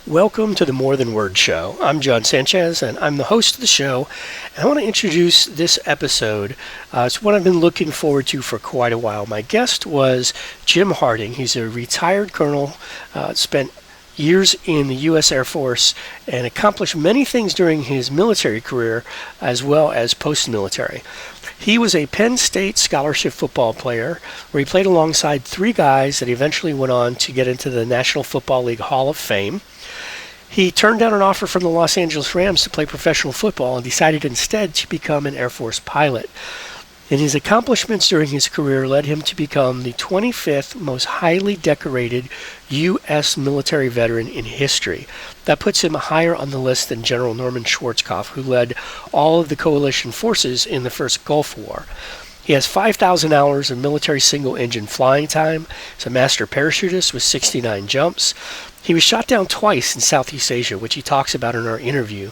Welcome to the More Than Words Show. I'm John Sanchez, and I'm the host of the show. And I want to introduce this episode. It's one I've been looking forward to for quite a while. My guest was Jim Harding. He's a retired colonel, spent years in the U.S. Air Force, and accomplished many things during his military career as well as post-military. He was a Penn State scholarship football player where he played alongside three guys that eventually went on to get into the National Football League Hall of Fame. He turned down an offer from the Los Angeles Rams to play professional football and decided instead to become an Air Force pilot. And his accomplishments during his career led him to become the 25th most highly decorated U.S. military veteran in history. That puts him higher on the list than General Norman Schwarzkopf, who led all of the coalition forces in the first Gulf War. He has 5,000 hours of military single-engine flying time. He's a master parachutist with 69 jumps. He was shot down twice in Southeast Asia, which he talks about in our interview.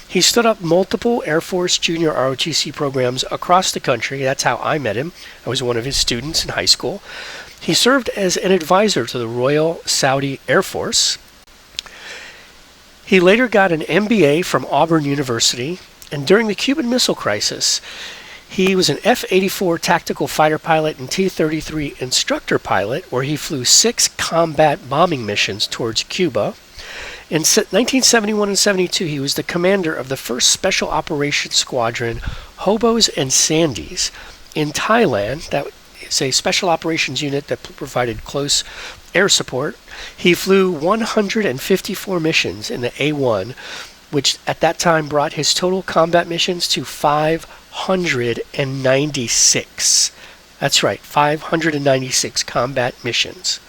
He stood up multiple Air Force Junior ROTC programs across the country. That's how I met him. I was one of his students in high school. He served as an advisor to the Royal Saudi Air Force. He later got an MBA from Auburn University, and during the Cuban Missile Crisis, he was an F-84 tactical fighter pilot and T-33 instructor pilot, where he flew 6 combat bombing missions towards Cuba. In 1971 and 72, he was the commander of the 1st Special Operations Squadron, Hobos and Sandies, in Thailand. That is a special operations unit that provided close air support. He flew 154 missions in the A-1, which at that time brought his total combat missions to 596. That's right, 596 combat missions.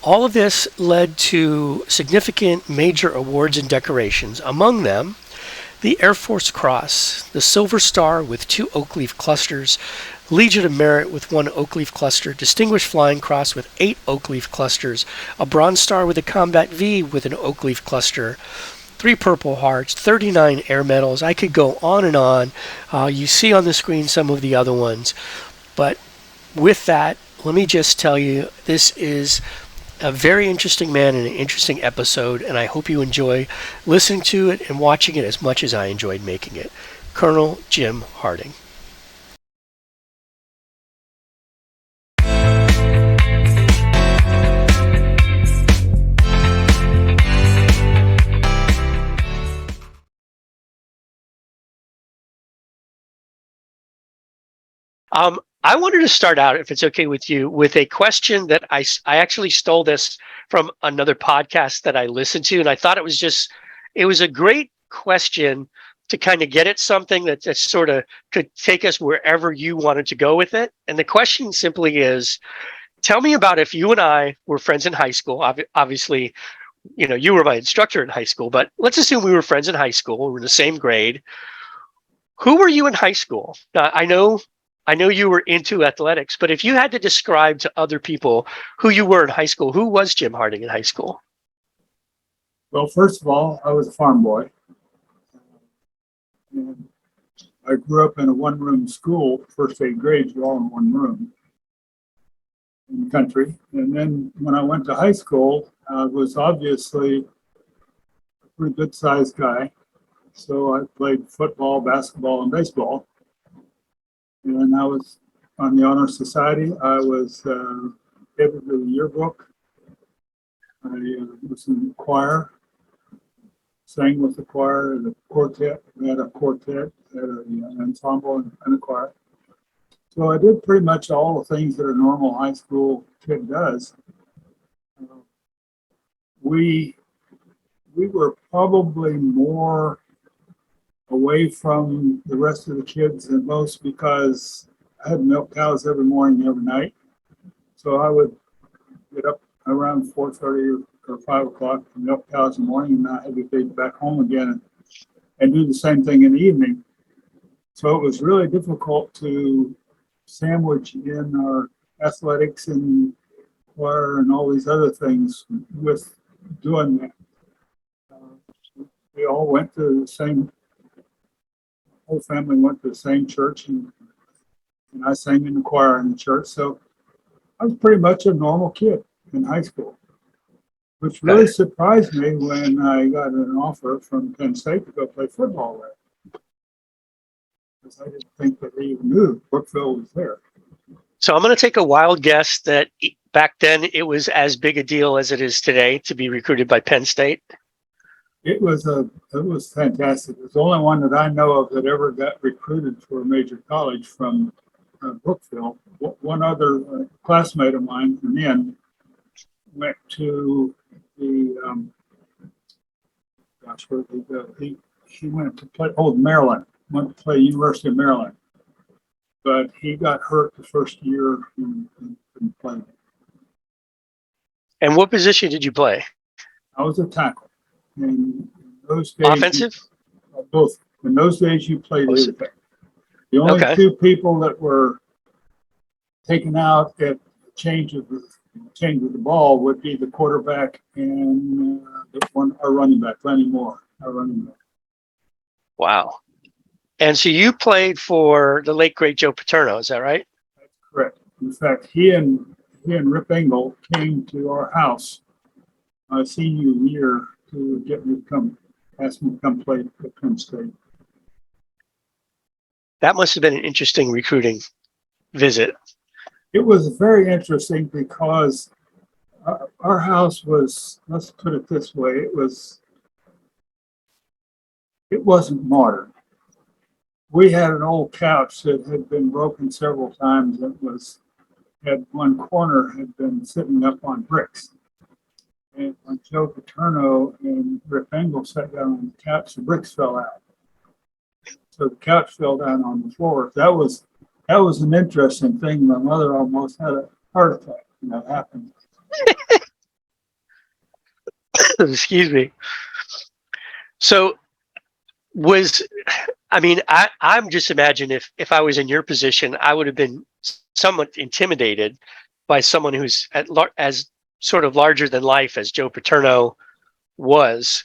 All of this led to significant major awards and decorations, among them the Air Force Cross, the Silver Star with 2 oak leaf clusters, Legion of Merit with 1 oak leaf cluster, Distinguished Flying Cross with 8 oak leaf clusters, a Bronze Star with a Combat V with an oak leaf cluster, 3 Purple Hearts, 39 air medals. I could go on and on. You see on the screen some of the other ones. But with that, let me just tell you, this is a very interesting man and an interesting episode, and I hope you enjoy listening to it and watching it as much as I enjoyed making it. Colonel Jim Harding. I wanted to start out, if it's okay with you, with a question that I actually stole this from another podcast that I listened to, and I thought it was a great question to kind of get at something that sort of could take us wherever you wanted to go with it. And the question simply is, tell me about if you and I were friends in high school. Obviously, you were my instructor in high school, but let's assume we were friends in high school. We were in the same grade. Who were you in high school? Now, I know you were into athletics, but if you had to describe to other people who you were in high school, who was Jim Harding in high school? Well, first of all, I was a farm boy. And I grew up in a one-room school. First 8 grades were all in one room in the country. And then when I went to high school, I was obviously a pretty good-sized guy. So I played football, basketball, and baseball. And I was on the Honor Society. I was headed to the yearbook. I was in the choir, sang with the choir, the quartet. We had a quartet, had an ensemble and a choir. So I did pretty much all the things that a normal high school kid does. We were probably more away from the rest of the kids than most because I had milk cows every morning, every night. So I would get up around 4:30 or 5 o'clock to milk cows in the morning, and I had to get back home again and do the same thing in the evening. So it was really difficult to sandwich in our athletics and choir and all these other things with doing that. We all went to the same whole family went to the same church, and I sang in the choir in the church. So I was pretty much a normal kid in high school. which really surprised me when I got an offer from Penn State to go play football there. Because I didn't think that they even knew Brookville was there. So I'm going to take a wild guess that back then it was as big a deal as it is today to be recruited by Penn State. It was fantastic. It was the only one that I know of that ever got recruited for a major college from Brookville. One other classmate of mine from then went to the where did he go? He went to play Maryland. Went to play University of Maryland, but he got hurt the first year and couldn't play. And what position did you play? I was a tackle. In those days, Offensive? Both. In those days, you played everything. The only two people that were taken out at the change of the ball would be the quarterback and our running back, Lenny Moore, our running back. Wow. And so you played for the late great Joe Paterno, is that right? That's correct. In fact, he and Rip Engel came to our house my senior year to ask me to come play at Penn State. That must have been an interesting recruiting visit. It was very interesting because our house was, let's put it this way, it wasn't modern. We had an old couch that had been broken several times. Had one corner had been sitting up on bricks. And when Joe Paterno and Rip Engel sat down on the couch, the bricks fell out. So the couch fell down on the floor. That was an interesting thing. My mother almost had a heart attack when that happened. Excuse me. So I'm just imagine if I was in your position, I would have been somewhat intimidated by someone who's as sort of larger than life as Joe Paterno was.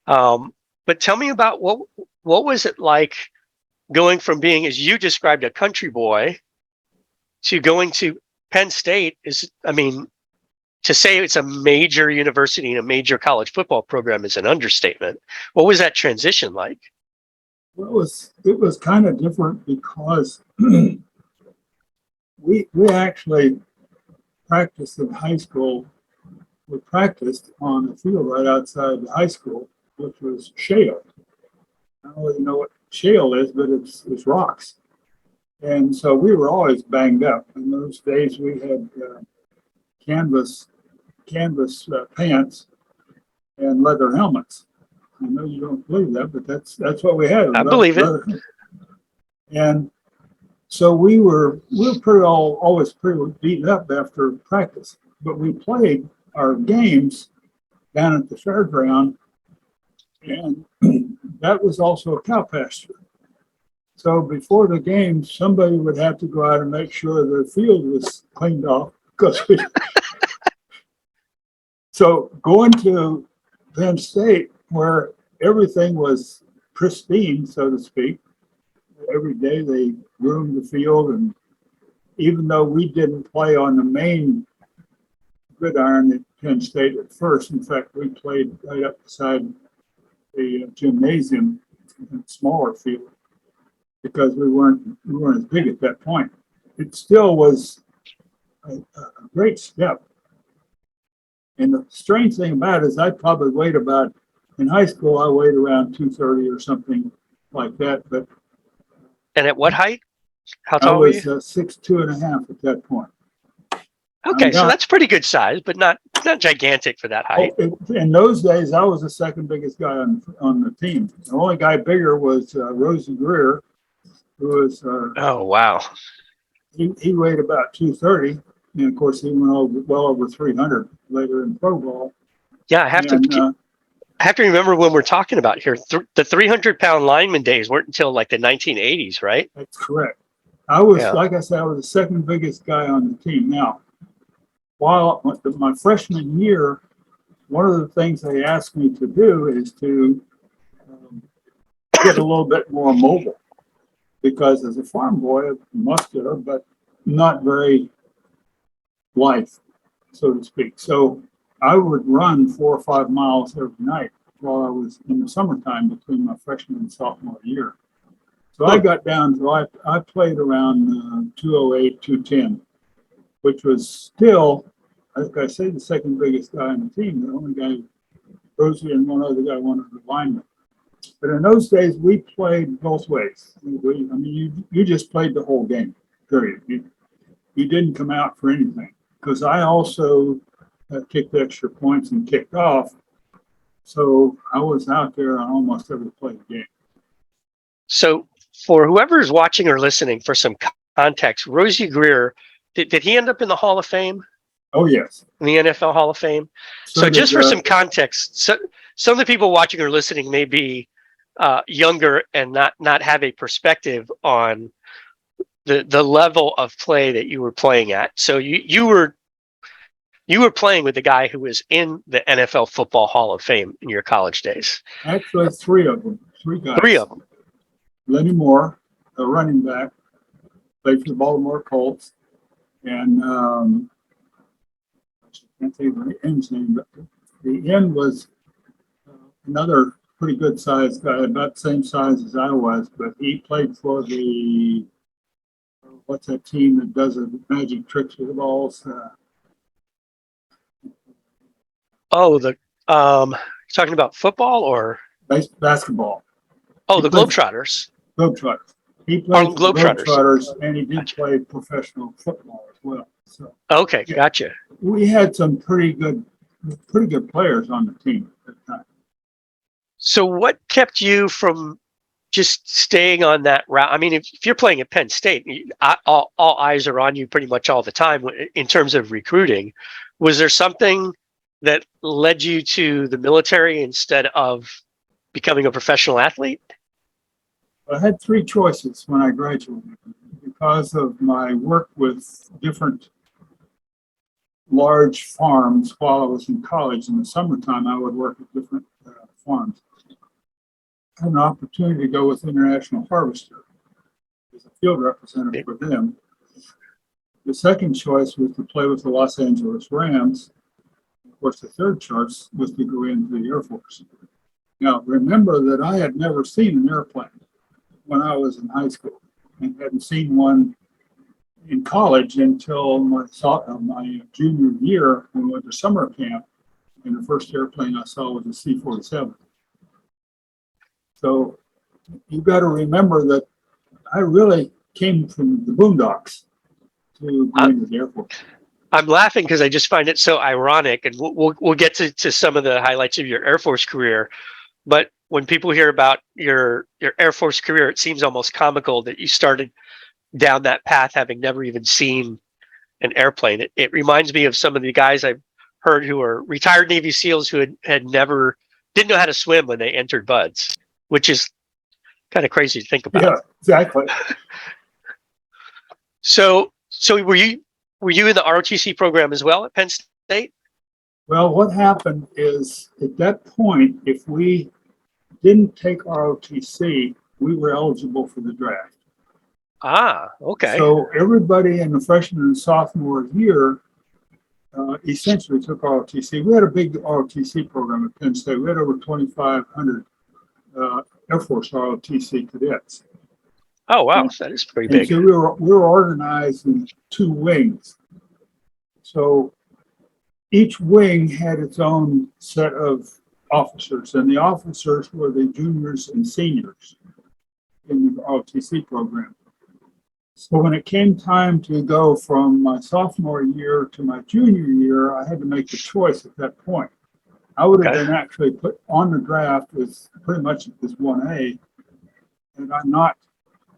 But tell me about what was it like going from being, as you described, a country boy to going to Penn State to say it's a major university and a major college football program is an understatement. What was that transition like? Well, it was kind of different because we actually practiced in high school. We practiced on a field right outside the high school, which was shale. I don't really know what shale is, but it's rocks. And so we were always banged up. In those days, we had canvas pants and leather helmets. I know you don't believe that, but that's what we had. I believe it. And so we were always pretty beaten up after practice, but we played our games down at the fairground, and that was also a cow pasture. So before the game, somebody would have to go out and make sure the field was cleaned off So going to Penn State, where everything was pristine, so to speak, every day they groomed the field, and even though we didn't play on the main gridiron at Penn State at first, in fact, we played right up beside the gymnasium in a smaller field because we weren't as big at that point. It still was a great step. And the strange thing about it is I probably weighed in high school, I weighed around 230 or something like that. And at what height? How tall were you? I was 6'2.5" at that point. Okay, so that's pretty good size, but not gigantic for that height. In those days, I was the second biggest guy on the team. The only guy bigger was Rosie Greer, who was. Oh, wow. He weighed about 230, and of course, he went well over 300 later in pro ball. Yeah, I have to remember when we're talking about here, the 300-pound lineman days weren't until like the 1980s, right? That's correct. Like I said, I was the second biggest guy on the team. Now, while my freshman year, one of the things they asked me to do is to get a little bit more mobile, because as a farm boy, muscular, but not very lithe, so to speak. So I would run 4 or 5 miles every night while I was in the summertime between my freshman and sophomore year. So I got down to, I played around 208, 210, which was still, like I say, the second biggest guy on the team. The only guy, Rosie and one other guy, wanted to lineman. But in those days, we played both ways. You just played the whole game, period. You didn't come out for anything. Because I also kicked extra points and kicked off. So I was out there on almost every play of the game. So for whoever's watching or listening, for some context, Rosie Greer, did he end up in the Hall of Fame? Oh, yes. In the NFL Hall of Fame? So just for some context, some of the people watching or listening may be younger and not have a perspective on the level of play that you were playing at. So you were playing with the guy who was in the NFL Football Hall of Fame in your college days. Actually, three of them. Three guys. Three of them. Lenny Moore, a running back, played for the Baltimore Colts. And I can't think of the end's name, but the end was another pretty good sized guy, about the same size as I was, but he played for the, what's that team that does the magic tricks with the balls? Talking about football or basketball. Oh, the Globetrotters. Globetrotters. He played for Globetrotters. Globetrotters, and he did play professional football as well. So okay, yeah, gotcha. We had some pretty good players on the team at the time. So what kept you from just staying on that route? I mean, if you're playing at Penn State, all eyes are on you pretty much all the time in terms of recruiting. Was there something that led you to the military instead of becoming a professional athlete? I had three choices when I graduated. Because of my work with different large farms while I was in college, in the summertime, I would work at different farms. I had an opportunity to go with International Harvester as a field representative for them. The second choice was to play with the Los Angeles Rams. Of course, the third choice was to go into the Air Force. Now, remember that I had never seen an airplane when I was in high school and hadn't seen one in college until my junior year when we went to summer camp, and the first airplane I saw was a C-47. So you've got to remember that I really came from the boondocks to go into the Air Force. I'm laughing because I just find it so ironic, and we'll get to some of the highlights of your Air Force career. But when people hear about your Air Force career, it seems almost comical that you started down that path having never even seen an airplane. It reminds me of some of the guys I've heard who are retired Navy SEALs who didn't know how to swim when they entered BUD/S, which is kind of crazy to think about. Yeah, exactly. So were you in the ROTC program as well at Penn State? Well, what happened is at that point, if we didn't take ROTC, we were eligible for the draft. Ah, okay. So everybody in the freshman and sophomore year essentially took ROTC. We had a big ROTC program at Penn State. We had over 2,500 Air Force ROTC cadets. Oh, wow. That is pretty big. So we were organized in two wings. So each wing had its own set of officers, and the officers were the juniors and seniors in the ROTC program. So when it came time to go from my sophomore year to my junior year, I had to make the choice at that point. I would have been actually put on the draft as pretty much as 1A, and I'm not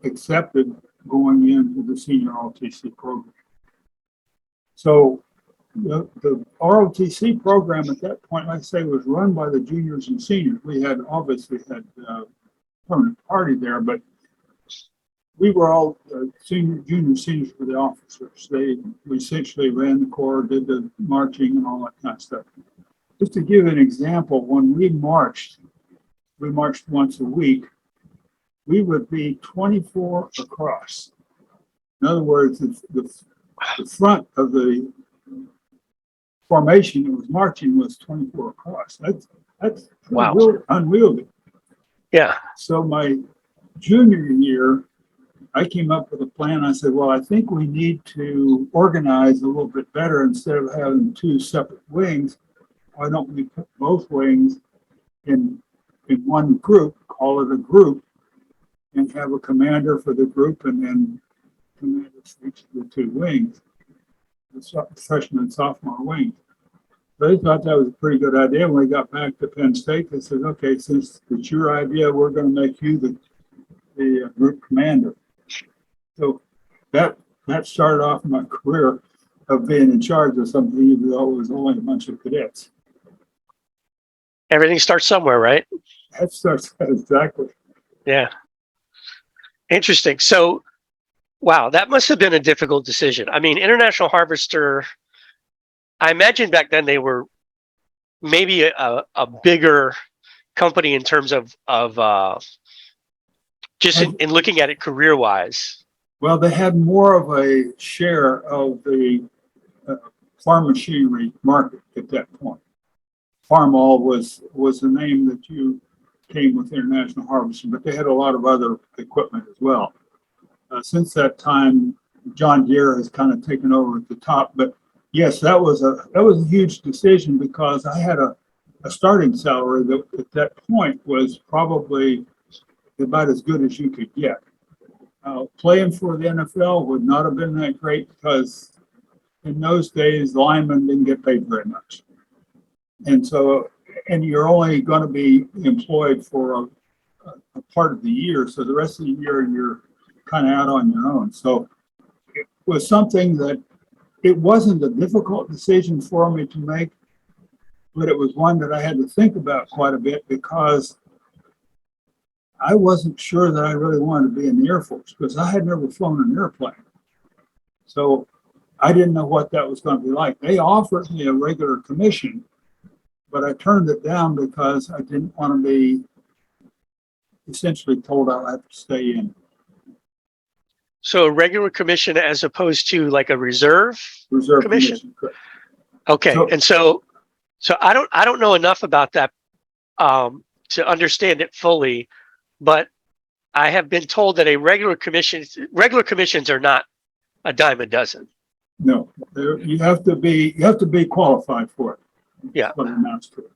accepted going into the senior ROTC program. So the ROTC program at that point, like I say, was run by the juniors and seniors. We obviously had permanent party there, but we were all junior, seniors were the officers. We essentially ran the corps, did the marching and all that kind of stuff. Just to give an example, when we marched once a week. We would be 24 across. In other words, the front of the formation, it was marching was 24 across. That's Wow. really unwieldy. Yeah. So my junior year, I came up with a plan. I said, well, I think we need to organize a little bit better. Instead of having two separate wings, why don't we put both wings in one group, call it a group, and have a commander for the group and then commanders for each of the two wings, the freshman and sophomore wings. They thought that was a pretty good idea. When we got back to Penn State, they said, okay, since it's your idea, we're going to make you the group commander. So that started off my career of being in charge of something, even though it was only a bunch of cadets. Everything starts somewhere, right? That starts exactly. Yeah. Interesting. So, wow, that must have been a difficult decision. I mean, International Harvester, I imagine back then they were maybe a bigger company in terms of just in looking at it career wise. Well, they had more of a share of the farm machinery market at that point. Farmall was the name that you came with International Harvester, but they had a lot of other equipment as well. Since that time, John Deere has kind of taken over at the top. But yes, that was a huge decision because I had a starting salary that at that point was probably about as good as you could get. Playing for the NFL would not have been that great because in those days, linemen didn't get paid very much. And so, and you're only going to be employed for a part of the year. So the rest of the year, you're kind of out on your own. So it was something that it wasn't a difficult decision for me to make, but it was one that I had to think about quite a bit because I wasn't sure that I really wanted to be in the Air Force because I had never flown an airplane. So I didn't know what that was going to be like. They offered me a regular commission, but I turned it down because I didn't want to be essentially told I'll have to stay in. So a regular commission as opposed to like a reserve commission? Correct. Okay. And so I don't know enough about that to understand it fully, but I have been told that regular commissions are not a dime a dozen. No, you have to be qualified for it. Yeah. What it amounts to.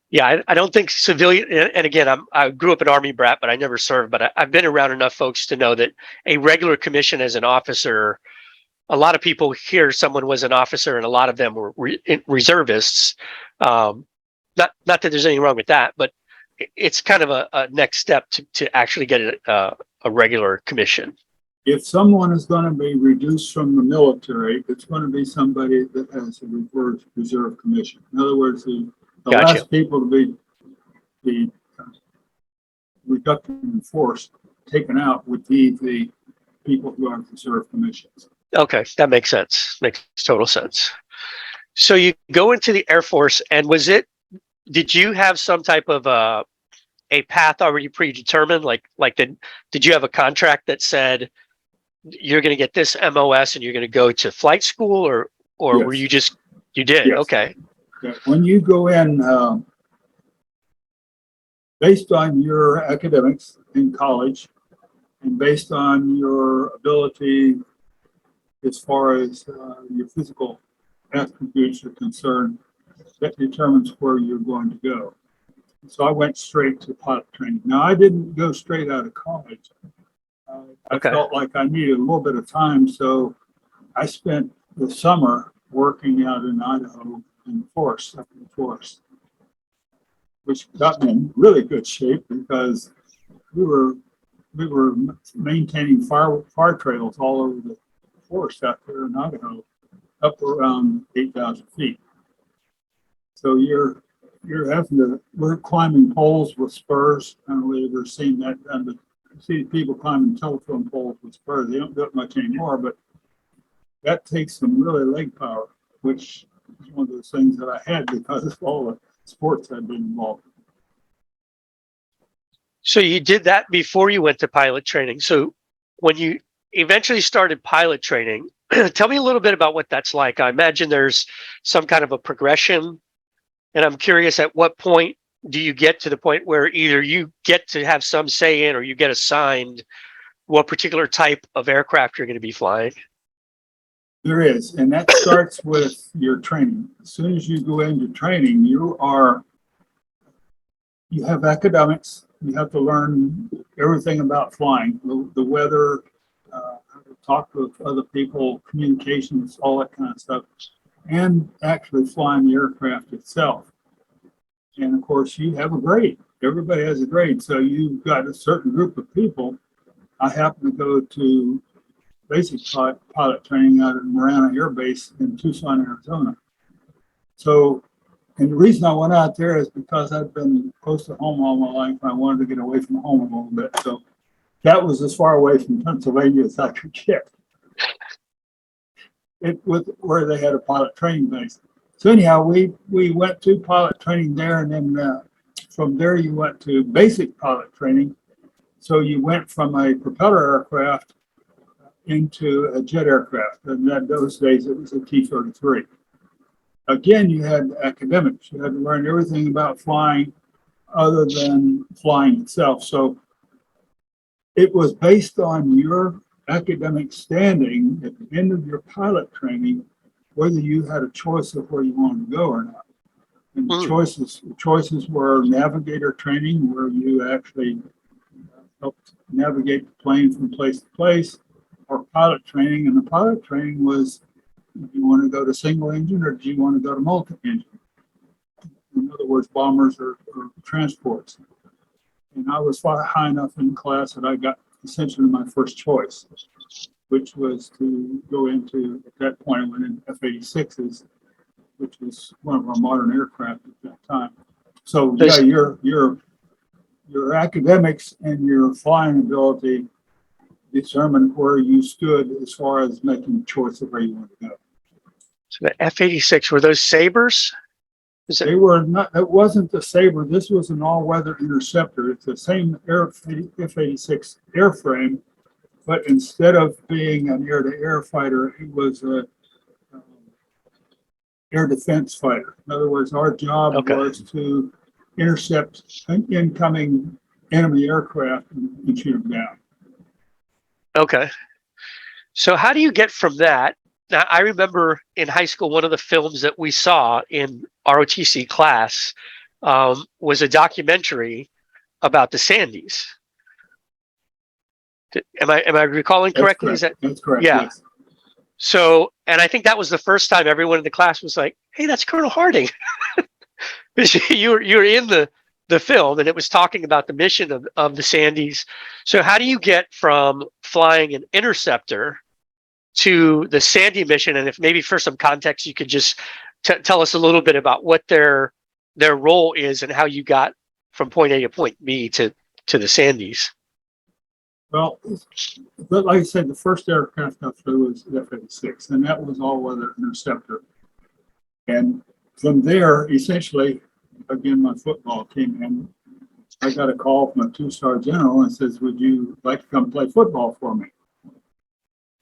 Yeah, I don't think civilian. And again, I grew up an Army brat, but I never served. But I've been around enough folks to know that a regular commission as an officer, a lot of people hear someone was an officer, and a lot of them were reservists. Not that there's anything wrong with that, but it's kind of a next step to actually get a regular commission. If someone is going to be reduced from the military, it's going to be somebody that has a reserve commission. In other words, the Gotcha. last people to be reduced in force, taken out, would be the people who have reserve commissions. Okay, that makes sense. Makes total sense. So you go into the Air Force, and did you have some type of a path already predetermined? Did you have a contract that said you're going to get this MOS and you're going to go to flight school, or Yes. were you did? Yes. Okay. When you go in, based on your academics in college and based on your ability as far as your physical attributes are concerned, that determines where you're going to go. So I went straight to pilot training. Now, I didn't go straight out of college. I felt like I needed a little bit of time, so I spent the summer working out in Idaho in the forest, up in the forest, which got me in really good shape because we were maintaining fire trails all over the forest out there in Idaho, up around 8,000 feet. So we're climbing poles with spurs. I don't know whether you've ever seen that done, but you see people climbing telephone poles with spurs. They don't do it much anymore, but that takes some really leg power, which is one of those things that I had because of all the sports I've been involved in. So you did that before you went to pilot training. So when you eventually started pilot training, Tell me a little bit about what that's like. I imagine there's some kind of a progression, and I'm curious at what point do you get to the point where either you get to have some say in or you get assigned what particular type of aircraft you're going to be flying? There is, and that starts with your training. As soon as you go into training, you have academics. You have to learn everything about flying, the weather, how to talk with other people, communications, all that kind of stuff, and actually flying the aircraft itself. And of course, you have a grade. Everybody has a grade. So you've got a certain group of people. I happen to go to basic pilot training out at Marana Air Base in Tucson, Arizona. So, and the reason I went out there is because I've been close to home all my life. And I wanted to get away from home a little bit. So that was as far away from Pennsylvania as I could get. It was where they had a pilot training base. So anyhow, we went to pilot training there, and then from there you went to basic pilot training. So you went from a propeller aircraft into a jet aircraft, and in those days it was a T-33. Again, you had academics. You had to learn everything about flying other than flying itself. So it was based on your academic standing at the end of your pilot training, whether you had a choice of where you wanted to go or not. And the choices were navigator training, where you actually helped navigate the plane from place to place, or pilot training. And the pilot training was, do you want to go to single engine or do you want to go to multi-engine? In other words, bombers or transports. And I was far high enough in class that I got essentially my first choice, which was to go into, at that point, I went in F-86s, which was one of our modern aircraft at that time. So yeah, your academics and your flying ability determined where you stood as far as making a choice of where you want to go. So the F-86, were those Sabres? They were not. It wasn't the Sabre. This was an all-weather interceptor. It's the same F-86 airframe, but instead of being an air-to-air fighter, it was a air defense fighter. In other words, our job was to intercept incoming enemy aircraft and shoot them down. Okay. So how do you get from that? Now, I remember in high school, one of the films that we saw in ROTC class was a documentary about the Sandys. Am I recalling correctly? That's correct. Yeah. Yes. So, and I think that was the first time everyone in the class was like, "Hey, that's Colonel Harding." you were in the film, and it was talking about the mission of the Sandys. So how do you get from flying an interceptor to the Sandy mission? And if maybe for some context, you could just tell us a little bit about what their role is and how you got from point A to point B to the Sandys. Well, but like I said, the first aircraft I flew was the F-86, and that was all-weather interceptor. And from there, essentially, again, my football came in. I got a call from a two-star general and says, "Would you like to come play football for me?"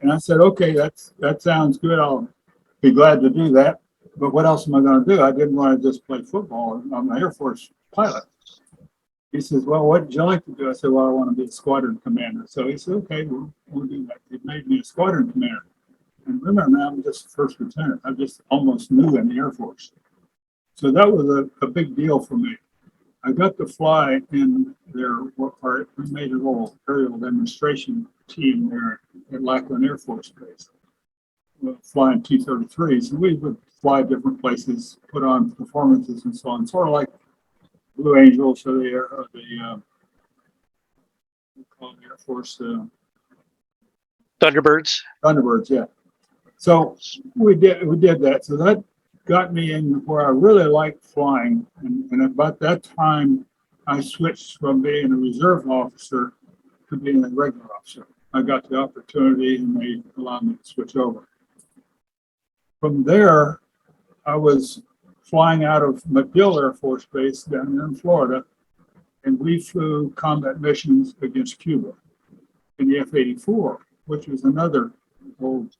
And I said, "Okay, that sounds good. I'll be glad to do that. But what else am I going to do? I didn't want to just play football. I'm an Air Force pilot." He says, "Well, what would you like to do?" I said, "Well, I want to be a squadron commander." So he said, "Okay, we'll do that." He made me a squadron commander. And remember, now I'm just first lieutenant. I'm just almost new in the Air Force. So that was a big deal for me. I got to fly in we made a little aerial demonstration team there at Lackland Air Force Base, flying T-33s. And we would fly different places, put on performances and so on, sort of like Blue Angels or the Air Force Thunderbirds. Thunderbirds, yeah. So we did that. So that got me in where I really liked flying. And about that time, I switched from being a reserve officer to being a regular officer. I got the opportunity, and they allowed me to switch over. From there, I was flying out of MacDill Air Force Base down there in Florida, and we flew combat missions against Cuba in the F-84, which was another old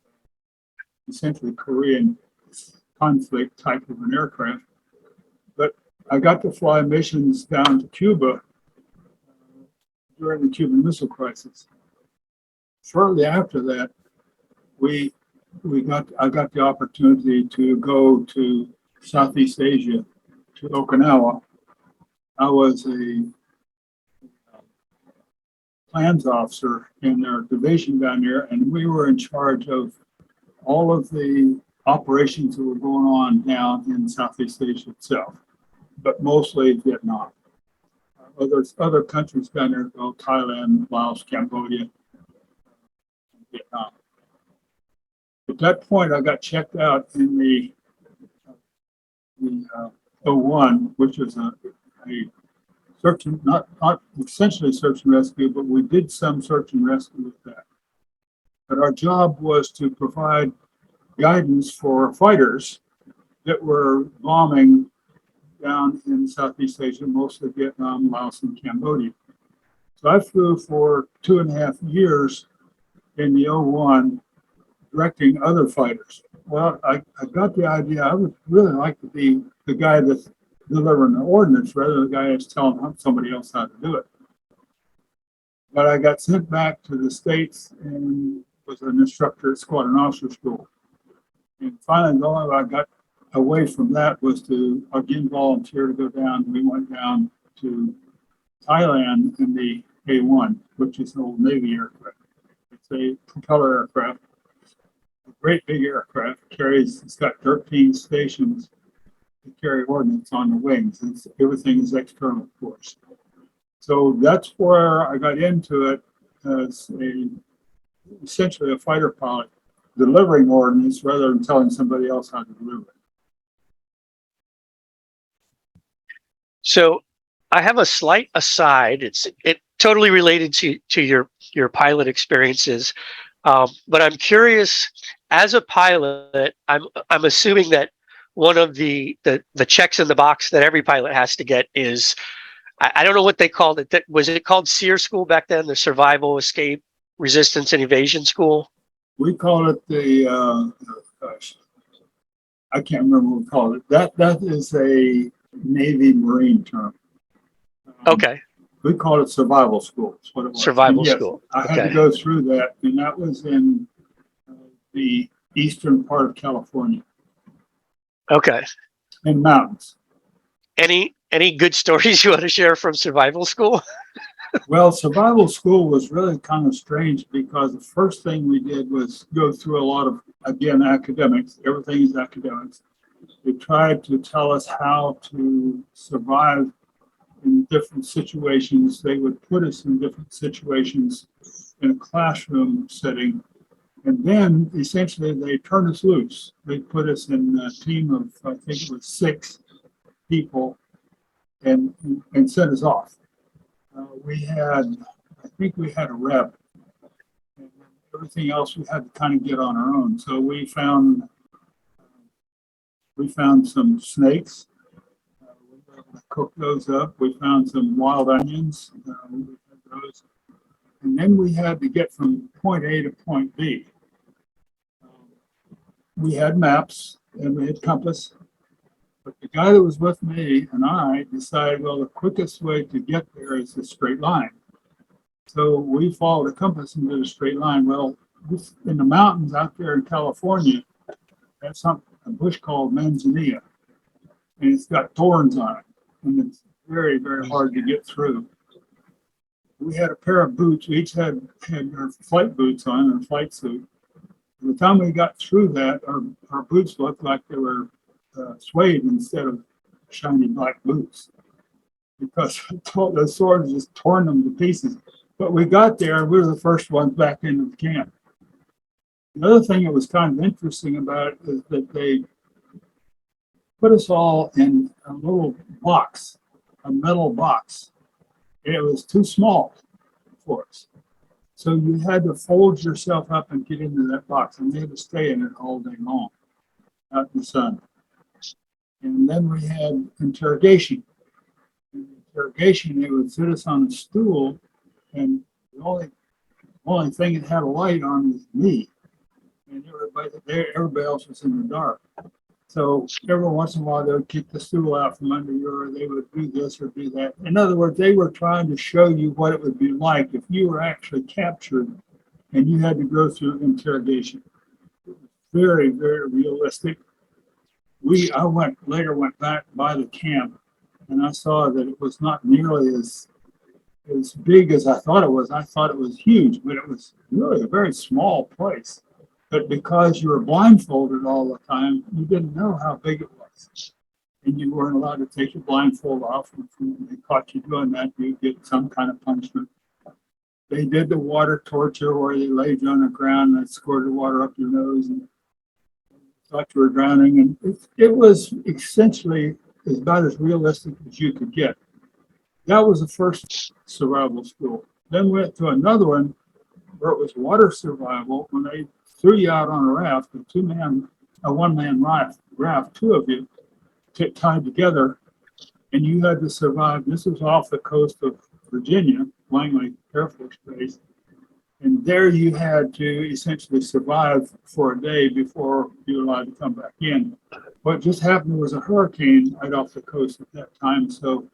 essentially Korean conflict type of an aircraft. But I got to fly missions down to Cuba during the Cuban Missile Crisis. Shortly after that, I got the opportunity to go to Southeast Asia, to Okinawa. I was a plans officer in their division down there, and we were in charge of all of the operations that were going on down in Southeast Asia itself, but mostly Vietnam. Other countries down there go Thailand, Laos, Cambodia, Vietnam. At that point, I got checked out in the 01, which was a search and not essentially search and rescue, but we did some search and rescue with that. But our job was to provide guidance for fighters that were bombing down in Southeast Asia, mostly Vietnam, Laos, and Cambodia. So I flew for 2.5 years in the 01 directing other fighters. Well, I got the idea I would really like to be the guy that's delivering the ordnance rather than the guy that's telling somebody else how to do it. But I got sent back to the States and was an instructor at Squadron Officer School. And finally, the only way I got away from that was to again volunteer to go down. We went down to Thailand in the A1, which is an old Navy aircraft. It's a propeller aircraft, a great big aircraft. It's got 13 stations to carry ordnance on the wings. Everything is external force. So that's where I got into it as essentially a fighter pilot, delivering ordnance rather than telling somebody else how to deliver it. So I have a slight aside. It totally related to your pilot experiences, but I'm curious. As a pilot, I'm assuming that one of the checks in the box that every pilot has to get is, I don't know what they called it. Was it called SEER school back then? The Survival, Escape, Resistance, and Evasion School? We call it gosh, I can't remember what we call it. That is a Navy Marine term. Okay. We call it survival school. That's what it was. Survival yes, school. I had to go through that, and that was in the eastern part of California. Okay. In mountains. Any good stories you want to share from survival school? Well, survival school was really kind of strange because the first thing we did was go through a lot of, again, academics. Everything is academics. They tried to tell us how to survive in different situations. They would put us in different situations in a classroom setting. And then essentially they turned us loose. They put us in a team of, I think it was 6 people and sent us off. I think we had a rep, and everything else we had to kind of get on our own. So we found some snakes. We were able to cook those up. We found some wild onions. We had those, and then we had to get from point A to point B. We had maps and we had compass. But the guy that was with me and I decided, well, the quickest way to get there is a straight line. So we followed a compass and did a straight line. Well, in the mountains out there in California, that's a bush called manzanilla, and it's got thorns on it, and it's very, very hard to get through. We had a pair of boots. We each had our flight boots on and a flight suit. By the time we got through that, our boots looked like they were suede instead of shiny black boots because the swords just torn them to pieces. But we got there and we were the first ones back into the camp. The other thing that was kind of interesting about it is that they put us all in a little box, a metal box. And it was too small for us. So you had to fold yourself up and get into that box, and they had to stay in it all day long out in the sun. And then we had interrogation. In interrogation, they would sit us on a stool, and the only thing that had a light on was me. and everybody else was in the dark. So every once in a while, they would kick the stool out from under you, or they would do this or do that. In other words, they were trying to show you what it would be like if you were actually captured and you had to go through interrogation. Very, very realistic. I later went back by the camp, and I saw that it was not nearly as big as I thought it was. I thought it was huge, but it was really a very small place. But because you were blindfolded all the time, you didn't know how big it was. And you weren't allowed to take your blindfold off. And if they caught you doing that, you'd get some kind of punishment. They did the water torture where they laid you on the ground and squirted water up your nose and thought you were drowning. And it was essentially about as realistic as you could get. That was the first survival school. Then we went to another one where it was water survival when they threw you out on a raft, a one-man raft, two of you tied together, and you had to survive. This was off the coast of Virginia, Langley Air Force Base, and there you had to essentially survive for a day before you were allowed to come back in. What just happened was a hurricane right off the coast at that time, so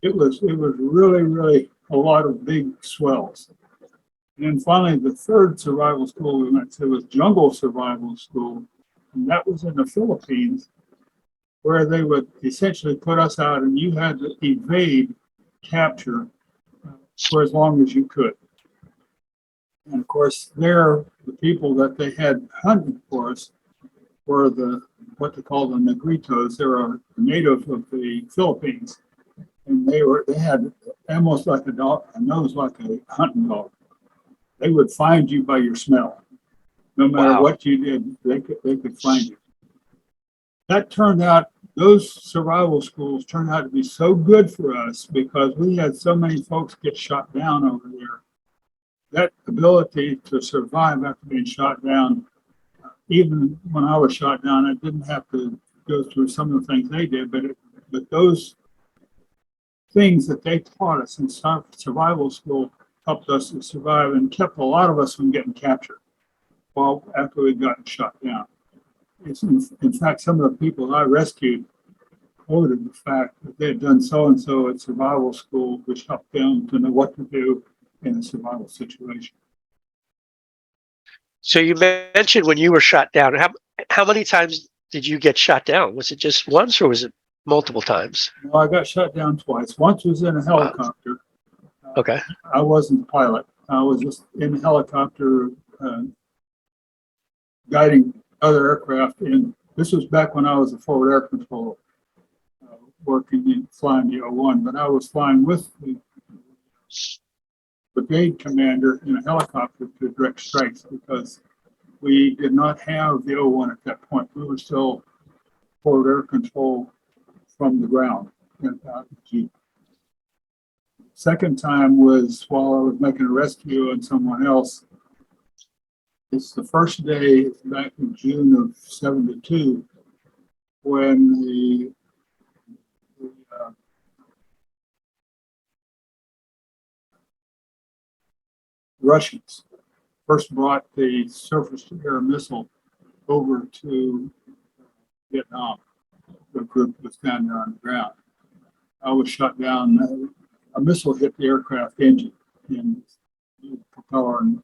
it was really, really a lot of big swells. And then finally, the third survival school we went to was Jungle Survival School, and that was in the Philippines, where they would essentially put us out, and you had to evade capture for as long as you could. And of course, the people that they had hunting for us were what they call the Negritos. They were a native of the Philippines, and they had almost like a dog, a nose like a hunting dog. They would find you by your smell. No matter what you did, they could find you. That turned out, those survival schools turned out to be so good for us because we had so many folks get shot down over there. That ability to survive after being shot down, even when I was shot down, I didn't have to go through some of the things they did, but those things that they taught us in survival school helped us to survive and kept a lot of us from getting captured after we'd gotten shot down. In fact, some of the people I rescued quoted the fact that they had done so-and-so at survival school, which helped them to know what to do in a survival situation. So you mentioned when you were shot down, how many times did you get shot down? Was it just once or was it multiple times? No, I got shot down twice. Once was in a helicopter. Okay. I wasn't the pilot. I was just in a helicopter guiding other aircraft in. This was back when I was a forward air control working in flying the O1, but I was flying with the brigade commander in a helicopter to direct strikes because we did not have the O1 at that point. We were still forward air control from the ground in the Jeep. Second time was while I was making a rescue on someone else. It's the first day back in June of '72 when the Russians first brought the surface-to-air missile over to Vietnam. The group was down there on the ground. I was shot down. A missile hit the aircraft engine and the propeller and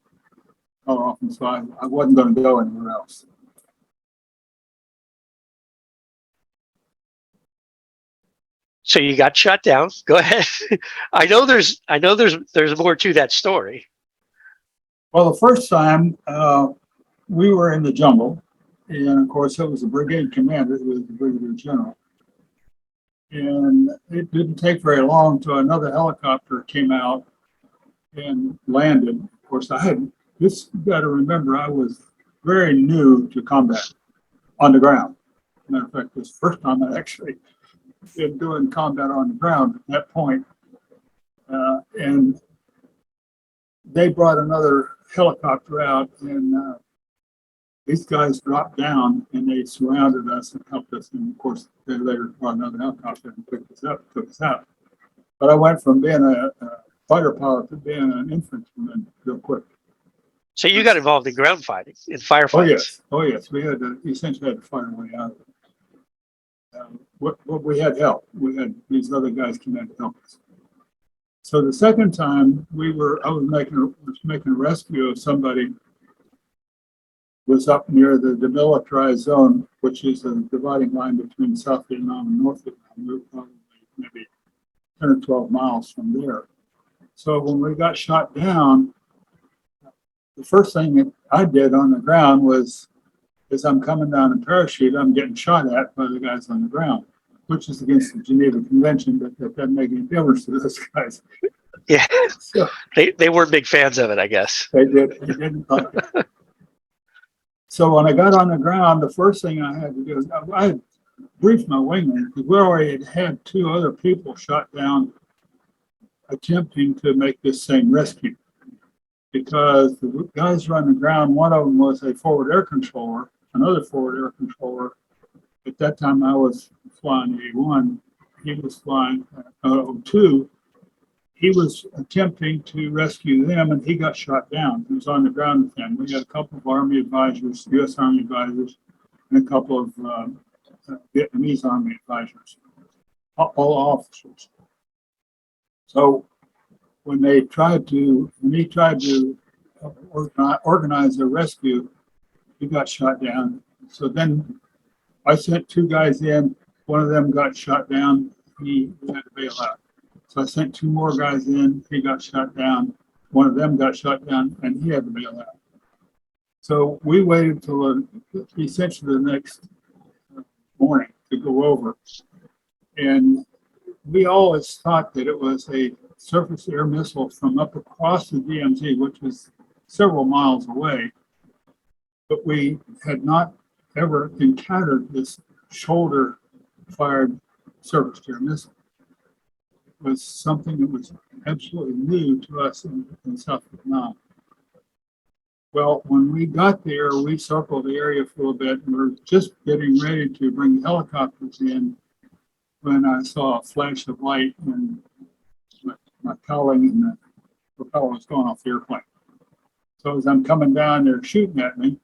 fell off, and so I wasn't going to go anywhere else. So you got shot down. Go ahead. I know there's more to that story. Well, the first time we were in the jungle, and of course it was the brigade commander who was the brigadier general. And it didn't take very long till another helicopter came out and landed. Of course, you got to remember, I was very new to combat on the ground. Matter of fact, this first time I actually been doing combat on the ground at that point. And they brought another helicopter out, and these guys dropped down and they surrounded us and helped us. And of course, they later brought another helicopter and picked us up, took us out. But I went from being a fighter pilot to being an infantryman real quick. So you got involved in ground fighting, in firefights. Oh yes. We had to essentially had to find a way out of it. We had help. We had these other guys come in to help us. So the second time I was making a rescue of somebody was up near the demilitarized zone, which is a dividing line between South Vietnam and North Vietnam. We were probably maybe 10 or 12 miles from there. So when we got shot down, the first thing that I did on the ground was, as I'm coming down in parachute, I'm getting shot at by the guys on the ground, which is against the Geneva Convention, but that doesn't make any difference to those guys. Yeah, so, they weren't big fans of it, I guess. They didn't like it. So when I got on the ground, the first thing I had to do is I briefed my wingman because we already had 2 other people shot down attempting to make this same rescue. Because the guys who were on the ground, one of them was a forward air controller, another forward air controller. At that time, I was flying A1. He was flying O2. He was attempting to rescue them, and he got shot down. He was on the ground with them. We had a couple of Army advisors, U.S. Army advisors, and a couple of Vietnamese Army advisors, all officers. So when he tried to organize a rescue, he got shot down. So then I sent 2 guys in. One of them got shot down. He had to bail out. So I sent 2 more guys in. He got shot down. One of them got shot down, and he had to bail out. So we waited till essentially the next morning to go over. And we always thought that it was a surface air missile from up across the DMZ, which was several miles away. But we had not ever encountered this shoulder-fired surface air missile. It was something that was absolutely new to us in South Vietnam. Well, when we got there, we circled the area for a little bit, and we were just getting ready to bring the helicopters in when I saw a flash of light and my cowling and the propeller was going off the airplane. So as I'm coming down, they're shooting at me.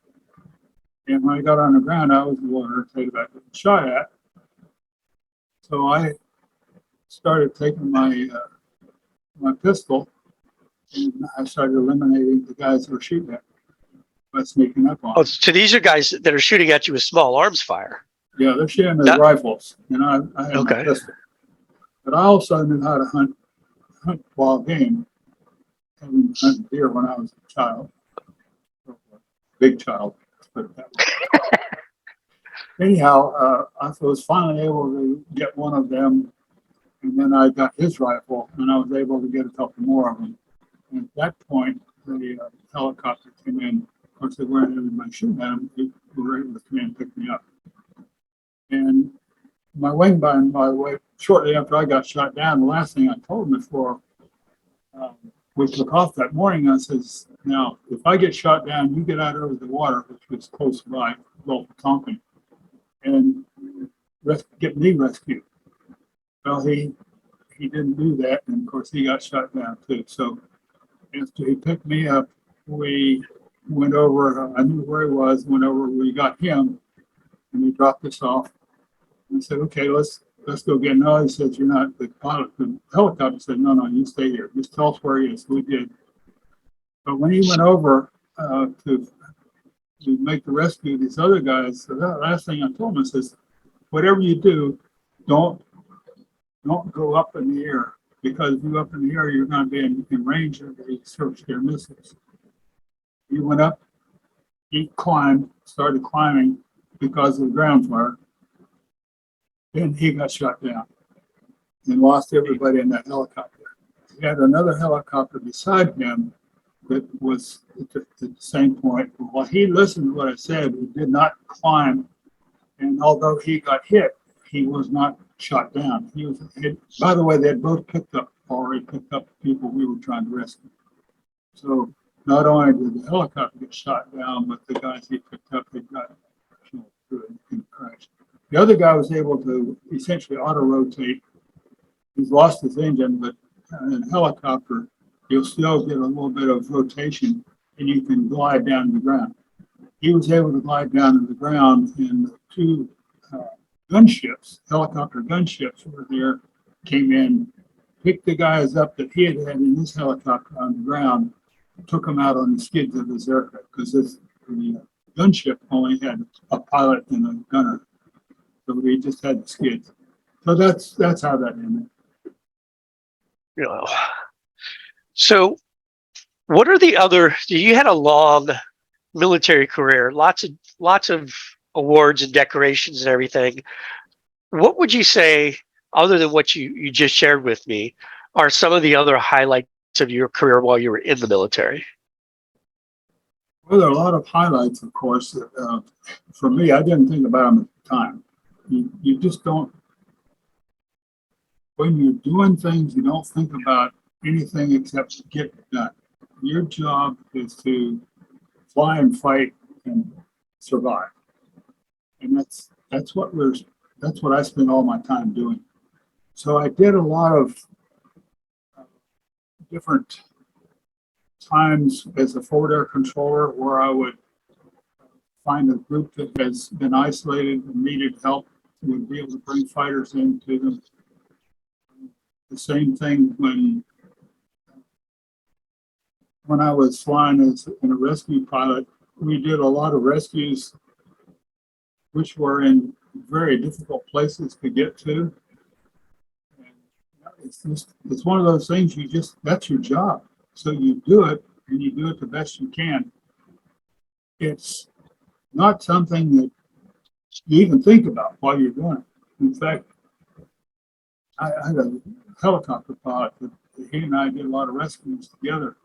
And when I got on the ground, I was a little irritated about getting shot at. So I started taking my pistol, and I started eliminating the guys that were shooting at me by sneaking up on them. So these are guys that are shooting at you with small arms fire. Yeah, they're shooting with rifles, and I had my pistol. But I also knew how to hunt wild game, having hunted deer when I was a child, big child, let's put it that way. Anyhow, I was finally able to get one of them, and then I got his rifle, and I was able to get a couple more of them. And at that point, the helicopter came in. Of course, they weren't everybody shooting at them. They were able to come in and pick me up. And my wingman, by the way, shortly after I got shot down, the last thing I told him before we took off that morning, I says, now, if I get shot down, you get out over the water, which was close by, Gulf of Tonkin, and get me rescued. Well, he didn't do that, and of course, he got shot down too. So after he picked me up, we went over, I knew where he was, went over, we got him, and he dropped us off. And I said, okay, let's go get him. No, he said, you're not the pilot. The helicopter said, no, you stay here. Just tell us where he is. We did. But when he went over to make the rescue of these other guys, the last thing I told him is, says, whatever you do, don't go up in the air, because if you go up in the air, you're going to be in range of the surface air missiles. He went up, he started climbing because of the ground fire. Then he got shot down and lost everybody in that helicopter. He had another helicopter beside him that was at the same point. While he listened to what I said, he did not climb. And although he got hit, he was not shot down. He was hit. By the way, they had both already picked up the people we were trying to rescue. So not only did the helicopter get shot down, but the guys he picked up, they got killed through it in the crash. The other guy was able to essentially auto-rotate. He's lost his engine, but in a helicopter, you'll still get a little bit of rotation and you can glide down to the ground. He was able to glide down to the ground, and the two gunships, helicopter gunships were there, came in, picked the guys up that he had in his helicopter on the ground, took them out on the skids of his aircraft, because the gunship only had a pilot and a gunner. So we just had the skids. So that's how that ended. So what are the other, you had a long military career, lots of awards and decorations and everything. What would you say, other than what you just shared with me, are some of the other highlights of your career while you were in the military? Well, there are a lot of highlights, of course. For me, I didn't think about them at the time. You just don't, when you're doing things, you don't think about anything except to get it done. Your job is to fly and fight and survive. And that's what I spend all my time doing. So I did a lot of different times as a forward air controller where I would find a group that has been isolated and needed help, would be able to bring fighters into them. The same thing when I was flying as a rescue pilot, we did a lot of rescues which were in very difficult places to get to. And it's one of those things that's your job. So you do it, and you do it the best you can. It's not something that you even think about while you're doing it. In fact, I had a helicopter pilot that he and I did a lot of rescues together.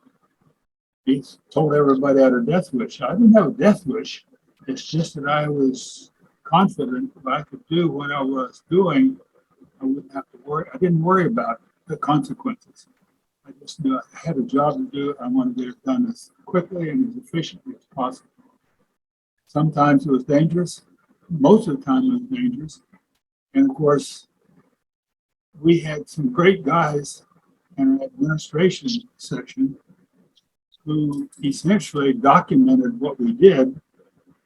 He told everybody I had a death wish. I didn't have a death wish. It's just that I was confident if I could do what I was doing, I wouldn't have to worry. I didn't worry about the consequences. I just knew I had a job to do. I wanted to get it done as quickly and as efficiently as possible. Sometimes it was dangerous. Most of the time it was dangerous. And of course, we had some great guys in our administration section who essentially documented what we did.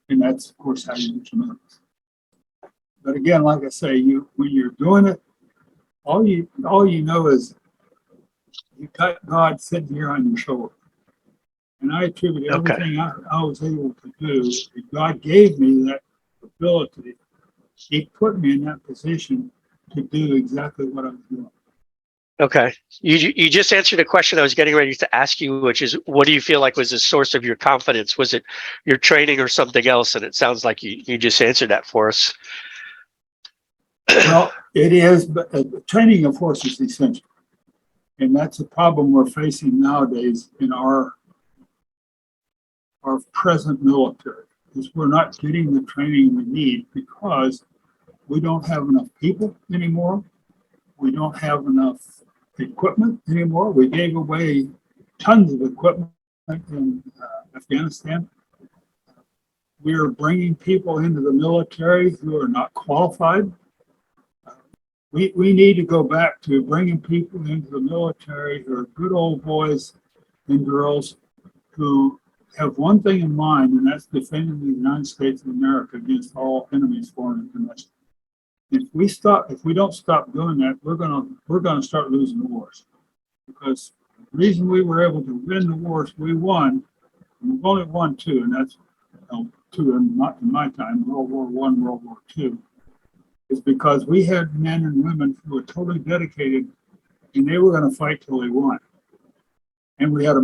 And that's, of course, how you get your numbers. But again, like I say, when you're doing it, all you know is you got God sitting here on your shoulder. And I attribute everything I was able to do. God gave me that ability. He put me in that position to do exactly what I was doing. Okay. You just answered a question I was getting ready to ask you, which is, what do you feel like was the source of your confidence? Was it your training or something else? And it sounds like you just answered that for us. Well, it is, but training, of course, is essential. And that's a problem we're facing nowadays in our present military, is we're not getting the training we need because we don't have enough people anymore. We don't have enough equipment anymore. We gave away tons of equipment in Afghanistan. We're bringing people into the military who are not qualified. We need to go back to bringing people into the military who are good old boys and girls who have one thing in mind, and that's defending the United States of America against all enemies, foreign and domestic. If we don't stop doing that, we're gonna start losing the wars. Because the reason we were able to win the wars we won, and we've only won two, and that's two in my time, World War I, World War II, is because we had men and women who were totally dedicated, and they were going to fight till they won. And we had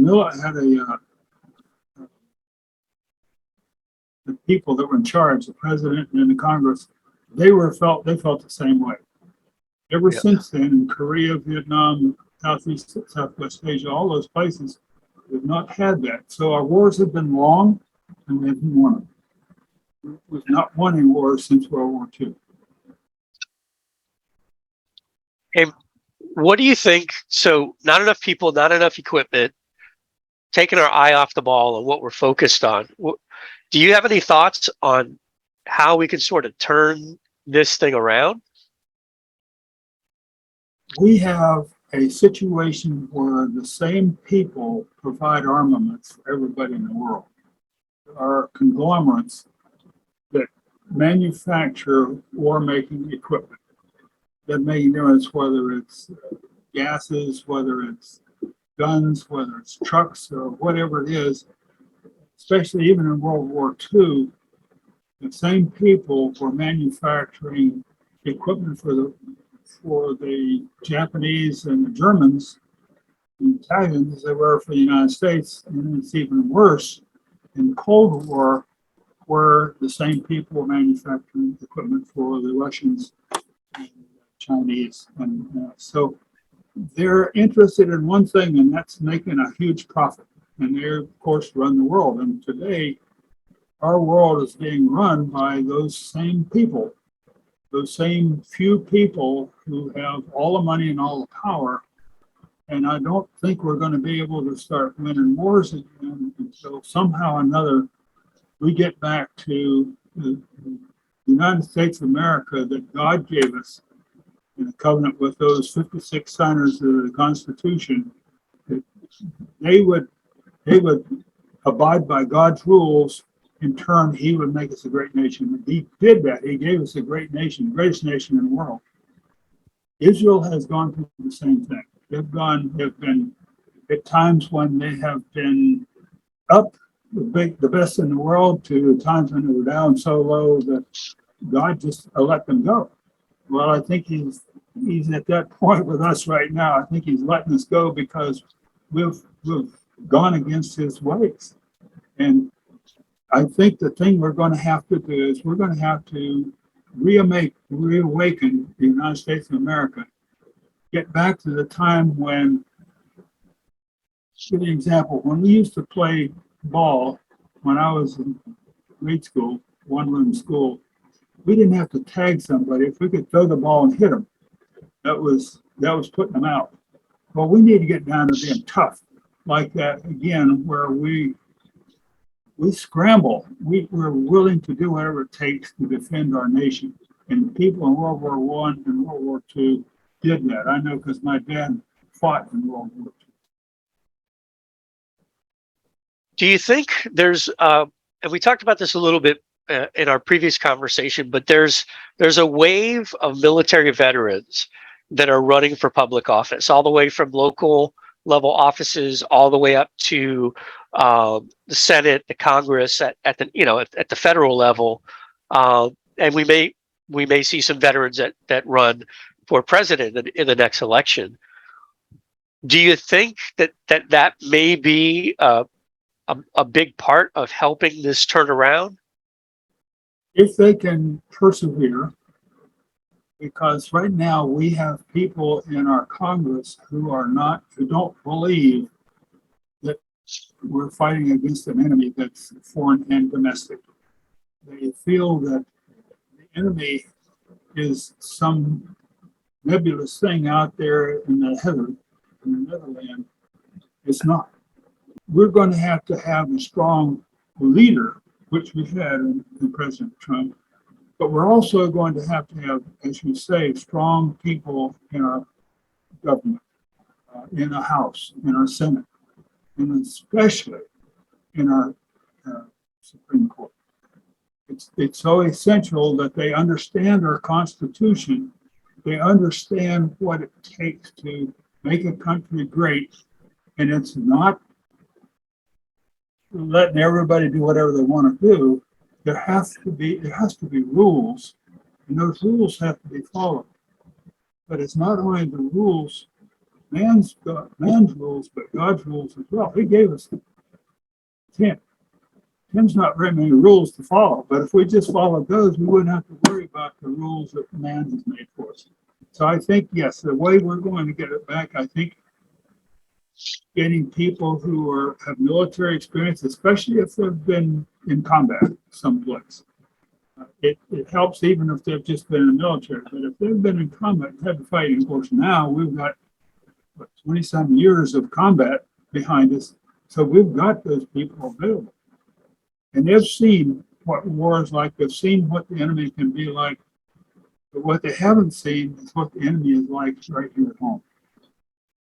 the people that were in charge, the president and the Congress, they felt the same way. Ever since then, in Korea, Vietnam, Southeast, Southwest Asia, all those places, we've not had that. So our wars have been long, and we haven't won them. We've not won any wars since World War II. Hey, what do you think? So not enough people, not enough equipment, taking our eye off the ball on what we're focused on. Do you have any thoughts on how we can sort of turn this thing around? We have a situation where the same people provide armaments for everybody in the world. There are conglomerates that manufacture war-making equipment. That make a difference whether it's gases, whether it's guns, whether it's trucks or whatever it is, especially even in World War II, the same people were manufacturing equipment for the Japanese and the Germans, the Italians, as they were for the United States. And it's even worse in the Cold War, where the same people were manufacturing equipment for the Russians and Chinese. And so they're interested in one thing, and that's making a huge profit. And they, of course, run the world. And today, our world is being run by those same people, those same few people who have all the money and all the power. And I don't think we're going to be able to start winning wars again until somehow or another we get back to the United States of America that God gave us in a covenant with those 56 signers of the Constitution, that they would abide by God's rules. In turn, he would make us a great nation. And he did that. He gave us a great nation, the greatest nation in the world. Israel has gone through the same thing. They've been at times when they have been up the best in the world to times when they were down so low that God just let them go. Well, I think he's at that point with us right now. I think he's letting us go because we've gone against his ways. And I think the thing we're going to have to do is we're going to have to reawaken the United States of America, get back to the time when, give you an example, when we used to play ball when I was in grade school, one-room school, we didn't have to tag somebody. If we could throw the ball and hit them, that was putting them out. Well, we need to get down to being tough like that again, where we scramble. We're willing to do whatever it takes to defend our nation. And the people in World War I and World War II did that. I know because my dad fought in World War II. Do you think there's, and we talked about this a little bit in our previous conversation, but there's a wave of military veterans that are running for public office, all the way from local level offices, all the way up to the Senate, the Congress, at the federal level, and we may see some veterans that run for president in the next election. Do you think that may be a big part of helping this turn around? If they can persevere, because right now we have people in our Congress who don't believe that we're fighting against an enemy that's foreign and domestic. They feel that the enemy is some nebulous thing out there in the heaven, in the Netherlands. It's not. We're going to have a strong leader, which we had in President Trump, but we're also going to have, as you say, strong people in our government, in the House, in our Senate, and especially in our Supreme Court. It's so essential that they understand our Constitution. They understand what it takes to make a country great, and it's not letting everybody do whatever they want to do. There has to be rules, and those rules have to be followed. But it's not only the rules, man's rules, but God's rules as well. He gave us 10. 10's not very many rules to follow, but if we just followed those, we wouldn't have to worry about the rules that man has made for us. So I think, yes, the way we're going to get it back, I think getting people who have military experience, especially if they've been in combat someplace. It helps even if they've just been in the military. But if they've been in combat and had to fight, and of course now we've got 20-some years of combat behind us, so we've got those people available. And they've seen what war is like. They've seen what the enemy can be like. But what they haven't seen is what the enemy is like right here at home.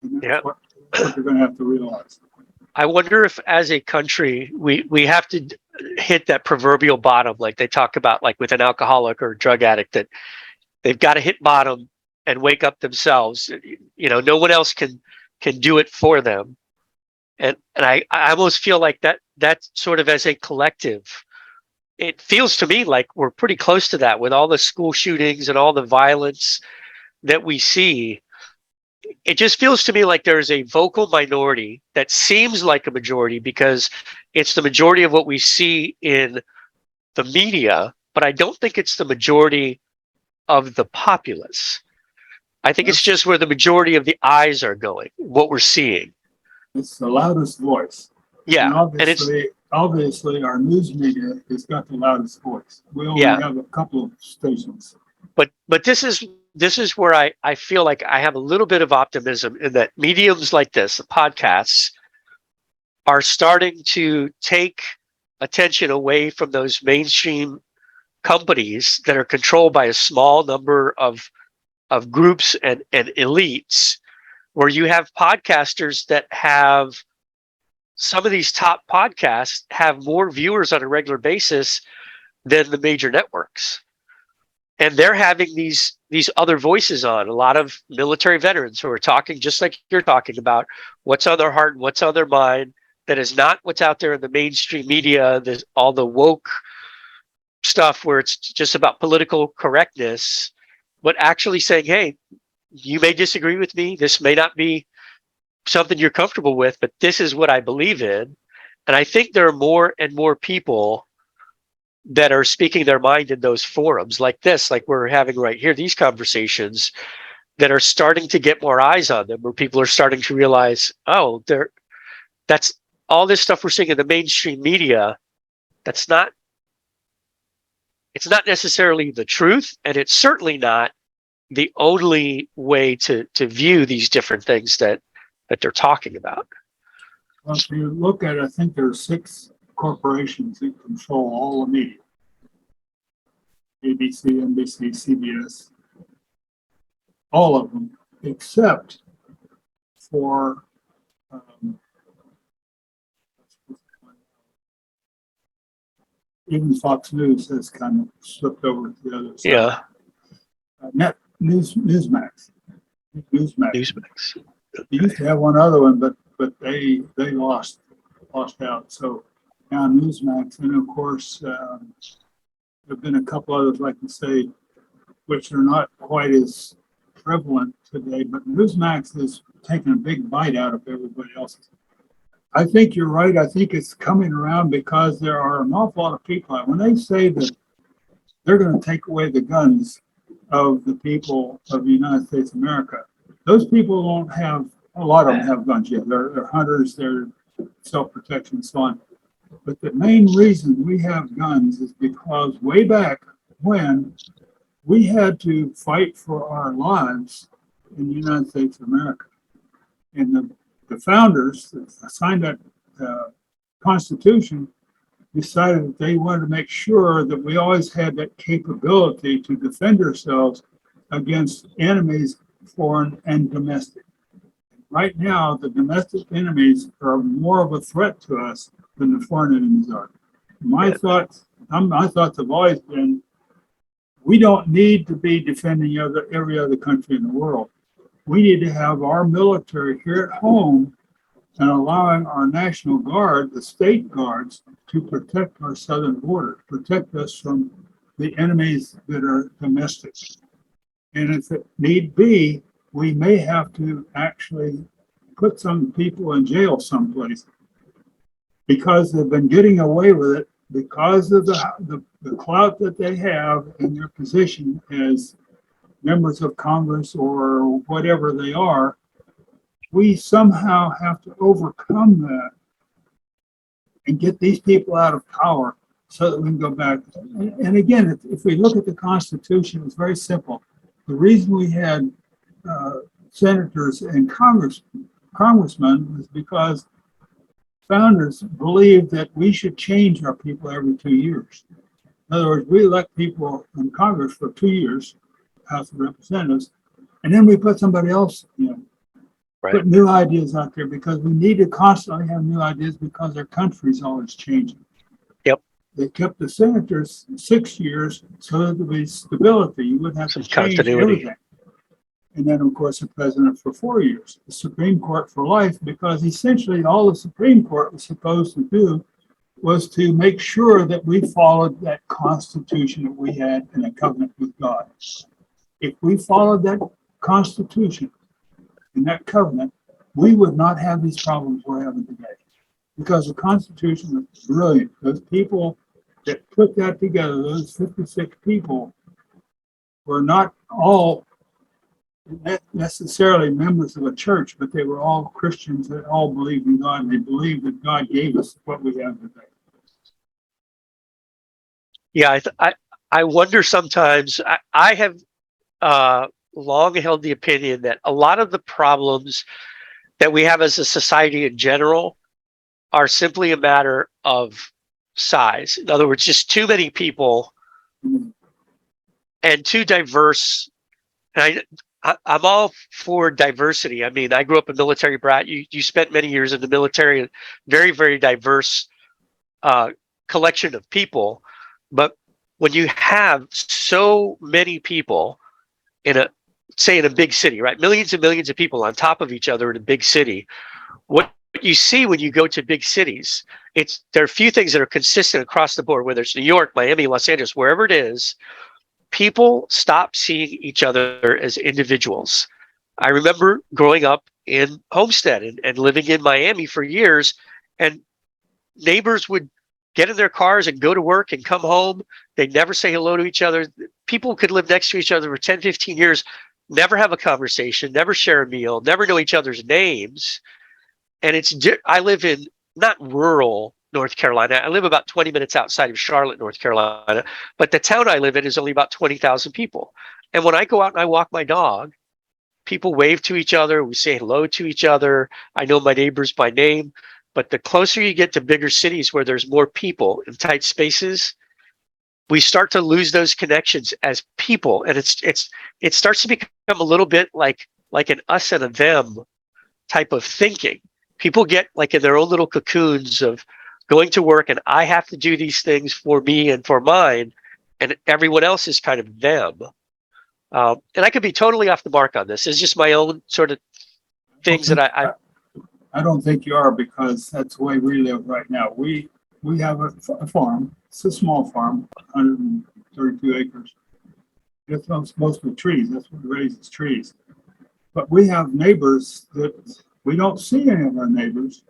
And Yeah. that's what you're going to have to realize. I wonder if, as a country, we have to hit that proverbial bottom, like they talk about, like with an alcoholic or drug addict, that they've got to hit bottom and wake up themselves. No one else can do it for them. And I almost feel like that sort of as a collective, it feels to me like we're pretty close to that with all the school shootings and all the violence that we see. It just feels to me like there's a vocal minority that seems like a majority because it's the majority of what we see in the media, but I don't think it's the majority of the populace. I think it's just where the majority of the eyes are going, what we're seeing. It's the loudest voice. Yeah. And obviously our news media has got the loudest voice. We only have a couple of stations. But this is where I feel like I have a little bit of optimism in that mediums like this, the podcasts, are starting to take attention away from those mainstream companies that are controlled by a small number of groups and elites, where you have podcasters that have, some of these top podcasts have more viewers on a regular basis than the major networks. And they're having these other voices on, a lot of military veterans who are talking just like you're talking about, what's on their heart and what's on their mind, that is not what's out there in the mainstream media, all the woke stuff where it's just about political correctness, but actually saying, hey, you may disagree with me. This may not be something you're comfortable with, but this is what I believe in. And I think there are more and more people that are speaking their mind in those forums like this, like we're having right here, these conversations that are starting to get more eyes on them, where people are starting to realize, oh, that's all this stuff we're seeing in the mainstream media. It's not necessarily the truth, and it's certainly not the only way to view these different things that they're talking about. Well, if you look at it, I think there are 6 corporations that control all the media: ABC, NBC, CBS, all of them, except for even Fox News has kind of slipped over to the other side. Yeah. Newsmax. Newsmax. We used to have one other one, but they lost out. So now Newsmax, and of course there have been a couple others, like you say, which are not quite as prevalent today. But Newsmax is taking a big bite out of everybody else's. I think you're right. I think it's coming around because there are an awful lot of people. When they say that they're going to take away the guns of the people of the United States of America, those people don't have, a lot of them have guns yet. They're hunters, they're self-protection, and so on. But the main reason we have guns is because way back when we had to fight for our lives in the United States of America. And the founders that signed that Constitution decided that they wanted to make sure that we always had that capability to defend ourselves against enemies, foreign and domestic. Right now, the domestic enemies are more of a threat to us than the foreign enemies are. My thoughts have always been, we don't need to be defending every other country in the world. We need to have our military here at home and allowing our National Guard, the state guards, to protect our southern border, protect us from the enemies that are domestic. And if it need be, we may have to actually put some people in jail someplace because they've been getting away with it because of the clout that they have in their position as members of Congress or whatever they are. We somehow have to overcome that and get these people out of power so that we can go back. And again, if we look at the Constitution, it's very simple. The reason we had senators and congressmen was because founders believed that we should change our people every 2 years. In other words, we elect people in Congress for 2 years, House of Representatives, and then we put somebody else in. Right. put new ideas out there because we need to constantly have new ideas because our country's always changing. Yep. They kept the senators 6 years so that there would be stability. You wouldn't have Some to change continuity. everything. And then, of course, the president for 4 years, the Supreme Court for life, because essentially all the Supreme Court was supposed to do was to make sure that we followed that Constitution that we had in a covenant with God. If we followed that Constitution and that covenant, we would not have these problems we're having today. Because the Constitution was brilliant. Those people that put that together, those 56 people, were not all necessarily members of a church, but they were all Christians that all believed in God, and they believed that God gave us what we have today. Yeah, I wonder sometimes. I have long held the opinion that a lot of the problems that we have as a society in general are simply a matter of size. In other words, just too many people and too diverse. And I'm all for diversity. I mean, I grew up a military brat. You spent many years in the military, very, very diverse collection of people. But when you have so many people in a, say in a big city, right? Millions and millions of people on top of each other in a big city. What you see when you go to big cities, there are a few things that are consistent across the board, whether it's New York, Miami, Los Angeles, wherever it is. People stop seeing each other as individuals. I remember growing up in Homestead and living in Miami for years, and neighbors would get in their cars and go to work and come home. They'd never say hello to each other. People could live next to each other for 10, 15 years, never have a conversation, never share a meal, never know each other's names. And I live in not rural North Carolina. I live about 20 minutes outside of Charlotte, North Carolina, but the town I live in is only about 20,000 people. And when I go out and I walk my dog, people wave to each other. We say hello to each other. I know my neighbors by name. But the closer you get to bigger cities where there's more people in tight spaces, we start to lose those connections as people, and it starts to become a little bit like an us and a them type of thinking. People get like in their own little cocoons of going to work, and I have to do these things for me and for mine, and everyone else is kind of them. And I could be totally off the mark on this. It's just my own sort of things that I don't think you are, because that's the way we live right now. We have a farm. It's a small farm, 132 acres. It's mostly trees. That's what raises trees. But we have neighbors that we don't see any of our neighbors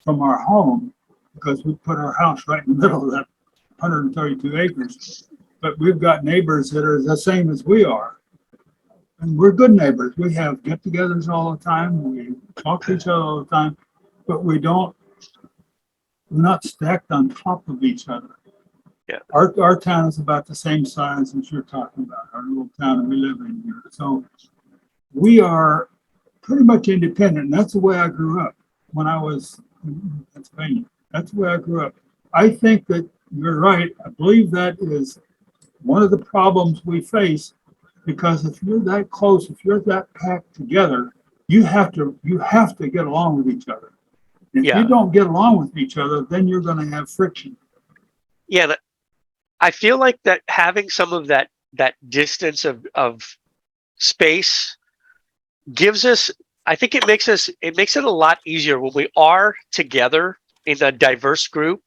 from our home because we put our house right in the middle of that 132 acres. But we've got neighbors that are the same as we are. And we're good neighbors. We have get-togethers all the time. We talk to each other all the time, but we're not stacked on top of each other. Yeah. Our town is about the same size as you're talking about, our little town that we live in here. So we are pretty much independent. And that's the way I grew up when I was in Pennsylvania. That's the way I grew up. I think that you're right. I believe that is one of the problems we face. Because if you're that close, if you're that packed together, you have to get along with each other. If you don't get along with each other, then you're going to have friction. Yeah, I feel like that having some of that distance of space gives us. I think it makes it a lot easier when we are together in a diverse group.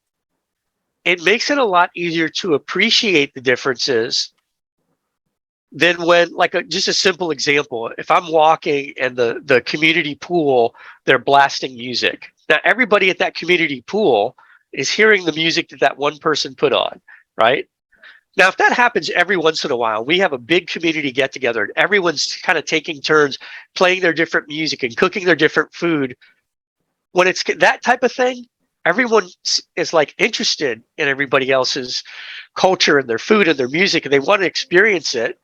It makes it a lot easier to appreciate the differences than when, like, just a simple example, if I'm walking and the community pool, they're blasting music. Now, everybody at that community pool is hearing the music that one person put on, right? Now, if that happens every once in a while, we have a big community get together and everyone's kind of taking turns playing their different music and cooking their different food. When it's that type of thing, everyone is like interested in everybody else's culture and their food and their music, and they want to experience it.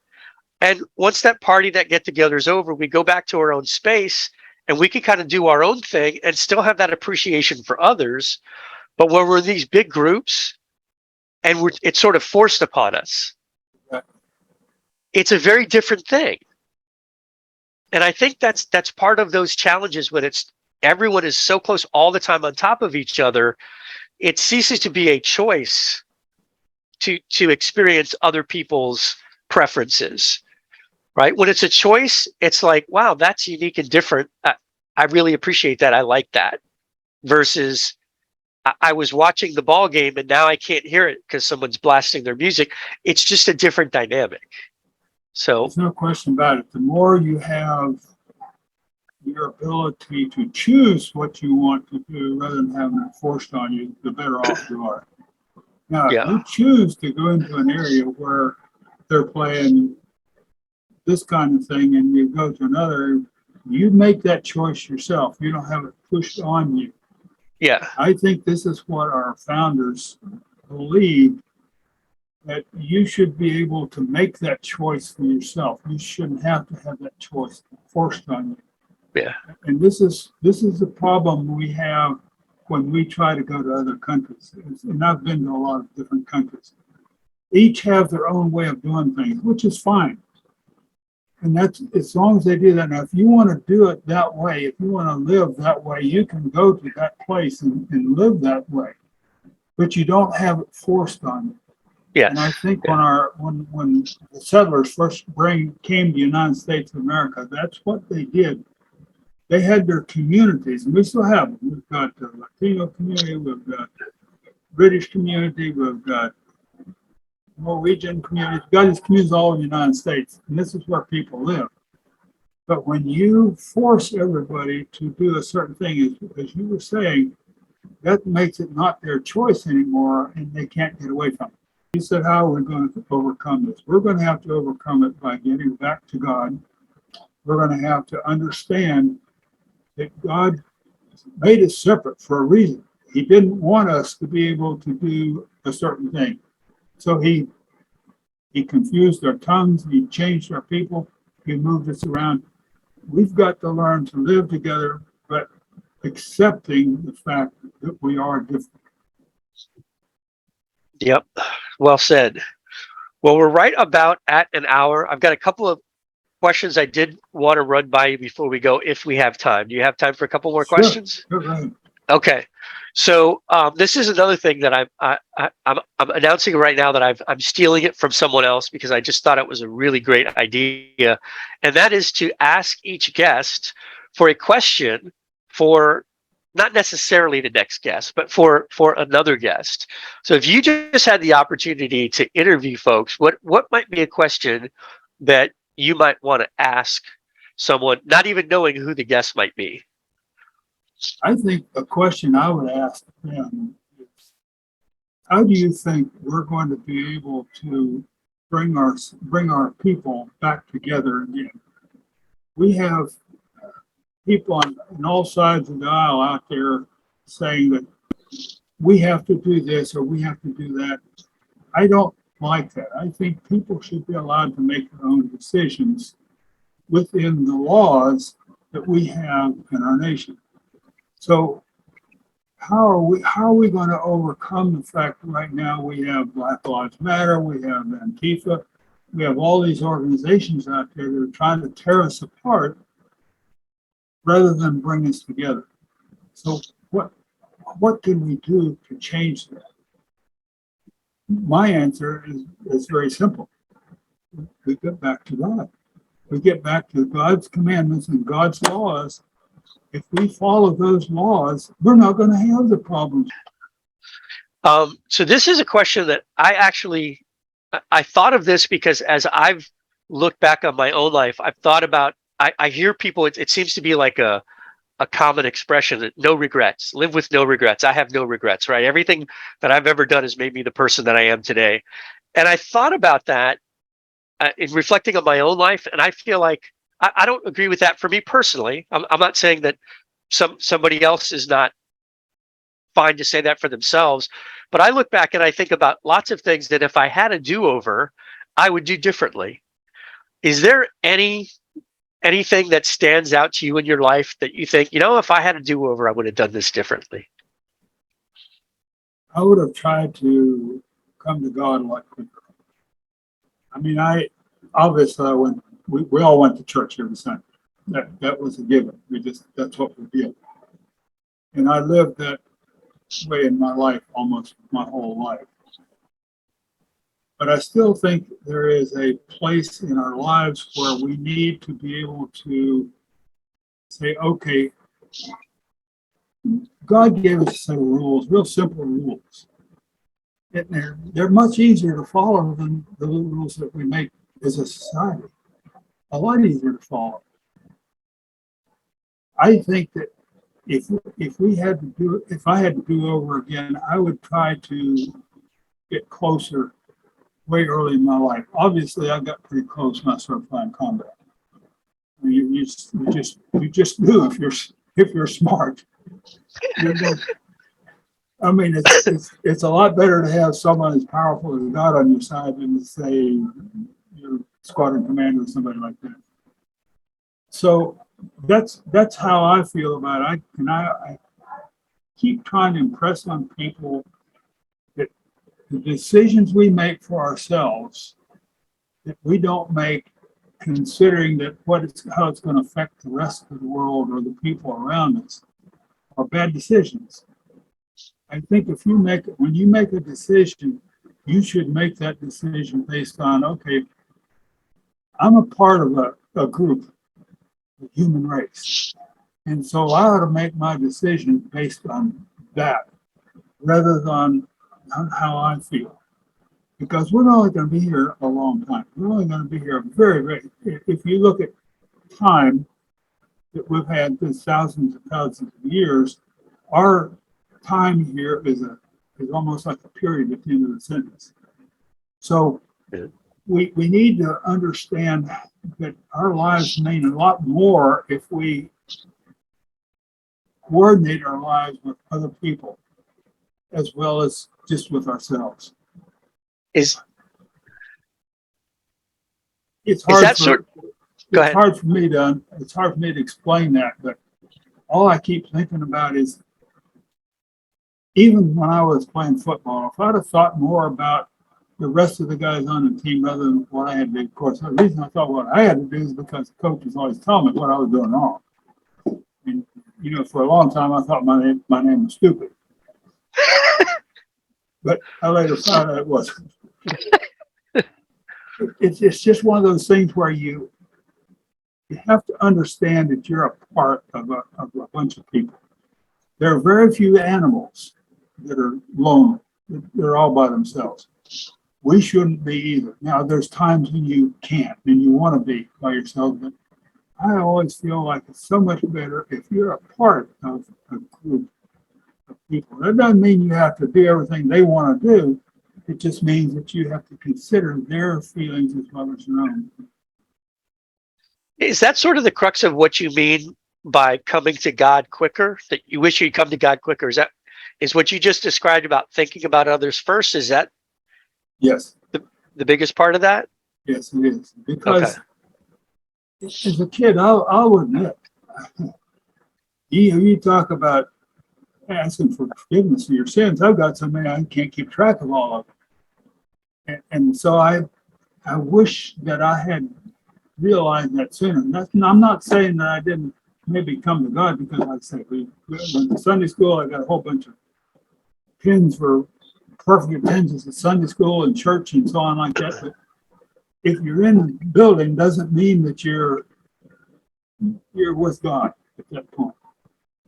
And once that party, that get together is over, we go back to our own space and we can kind of do our own thing and still have that appreciation for others. But when we're in these big groups and it's sort of forced upon us, it's a very different thing. And I think that's part of those challenges when everyone is so close all the time on top of each other. It ceases to be a choice to experience other people's preferences, right? When it's a choice, it's like, wow, that's unique and different. I really appreciate that. I like that. Versus I was watching the ball game and now I can't hear it because someone's blasting their music. It's just a different dynamic. So there's no question about it. The more you have your ability to choose what you want to do rather than having it forced on you, the better off you are. Now, if yeah, you choose to go into an area where they're playing this kind of thing and you go to another, you make that choice yourself. You don't have it pushed on you. yeah, I think this is what our founders believe, that you should be able to make that choice for yourself. You shouldn't have to have that choice forced on you. yeah, And this is the problem we have when we try to go to other countries. And I've been to a lot of different countries. Each have their own way of doing things, which is fine. And that's as long as they do that. Now, if you want to do it that way, if you want to live that way, you can go to that place and live that way. But you don't have it forced on you. And I yes, think yeah, when the settlers first came to the United States of America, that's what they did. They had their communities, and we still have them. We've got the Latino community, we've got British community, we've got Norwegian community. We've got these communities all in the United States, and this is where people live. But when you force everybody to do a certain thing, as you were saying, that makes it not their choice anymore, and they can't get away from it. He said, how are we going to overcome this? We're going to have to overcome it by getting back to God. We're going to have to understand that God made us separate for a reason. He didn't want us to be able to do a certain thing. So he confused our tongues, he changed our people, he moved us around. We've got to learn to live together, but accepting the fact that we are different. yep. Well said. Well, we're right about at an hour. I've got a couple of questions I did want to run by you before we go, if we have time. Do you have time for a couple more Sure, questions? go ahead. Okay. So this is another thing that I'm announcing right now that I'm stealing it from someone else because I just thought it was a really great idea, and that is to ask each guest for a question for not necessarily the next guest, but for another guest. So if you just had the opportunity to interview folks, what might be a question that you might want to ask someone, not even knowing who the guest might be? I think a question I would ask them is, how do you think we're going to be able to bring our people back together again? We have people on all sides of the aisle out there saying that we have to do this or we have to do that. I don't like that. I think people should be allowed to make their own decisions within the laws that we have in our nation. So how are we going to overcome the fact that right now we have Black Lives Matter, we have Antifa, we have all these organizations out there that are trying to tear us apart rather than bring us together. So what can we do to change that? My answer is very simple. We get back to God. We get back to God's commandments and God's laws. If we follow those laws, we're not going to have the problems. So this is a question that I thought of this because as I've looked back on my own life, I've thought about, I hear people, it seems to be like a common expression that no regrets, live with no regrets. I have no regrets, right? Everything that I've ever done has made me the person that I am today. And I thought about that in reflecting on my own life. And I feel like I don't agree with that for me personally. I'm not saying that somebody else is not fine to say that for themselves. But I look back and I think about lots of things that if I had a do-over, I would do differently. Is there anything that stands out to you in your life that you think, if I had a do-over, I would have done this differently? I would have tried to come to God a lot quicker. I mean, I obviously I went. We all went to church every Sunday. that was a given. That's what we did. And I lived that way in my life almost my whole life. But I still think there is a place in our lives where we need to be able to say, okay, God gave us a set of rules, real simple rules. And they're much easier to follow than the rules that we make as a society. A lot easier to follow. I think that if I had to do over again, I would try to get closer way early in my life. Obviously, I got pretty close when I started flying combat. You just do if you're smart. I mean, it's a lot better to have someone as powerful as God on your side than to say your squadron commander or somebody like that. So that's how I feel about it. I keep trying to impress on people that the decisions we make for ourselves, that we don't make considering that how it's going to affect the rest of the world or the people around us, are bad decisions. I think when you make a decision, you should make that decision based on, okay, I'm a part of a group, the human race. And so I ought to make my decision based on that rather than on how I feel. Because we're not only going to be here a long time. We're only going to be here very, very, if you look at time that we've had this thousands and thousands of years, our time here is almost like a period at the end of the sentence. So we need to understand that our lives mean a lot more if we coordinate our lives with other people as well as just with ourselves. It's hard for me to explain that, but all I keep thinking about is, even when I was playing football, if I'd have thought more about the rest of the guys on the team rather than what I had to do, of course, the reason I thought what I had to do is because the coach was always telling me what I was doing wrong. And, for a long time, I thought my name was stupid. But I later found out it wasn't. It's just one of those things where you have to understand that you're a part of a bunch of people. There are very few animals that are lonely. They're all by themselves. We shouldn't be either. Now, there's times when you can't and you want to be by yourself, but I always feel like it's so much better if you're a part of a group of people. That doesn't mean you have to do everything they want to do. It just means that you have to consider their feelings as well as your own. Is that sort of the crux of what you mean by coming to God quicker? That you wish you'd come to God quicker? Is what you just described about thinking about others first? Is that yes the biggest part of that? Yes, it is. Because as a kid, I'll admit, you talk about asking for forgiveness for your sins. I've got so many I can't keep track of all of them. And so I wish that I had realized that sooner. I'm not saying that I didn't maybe come to God, because like I said, we went to Sunday school. I got a whole bunch of pins for perfect attendance at Sunday school and church and so on like that. But if you're in the building, doesn't mean that you're with God at that point.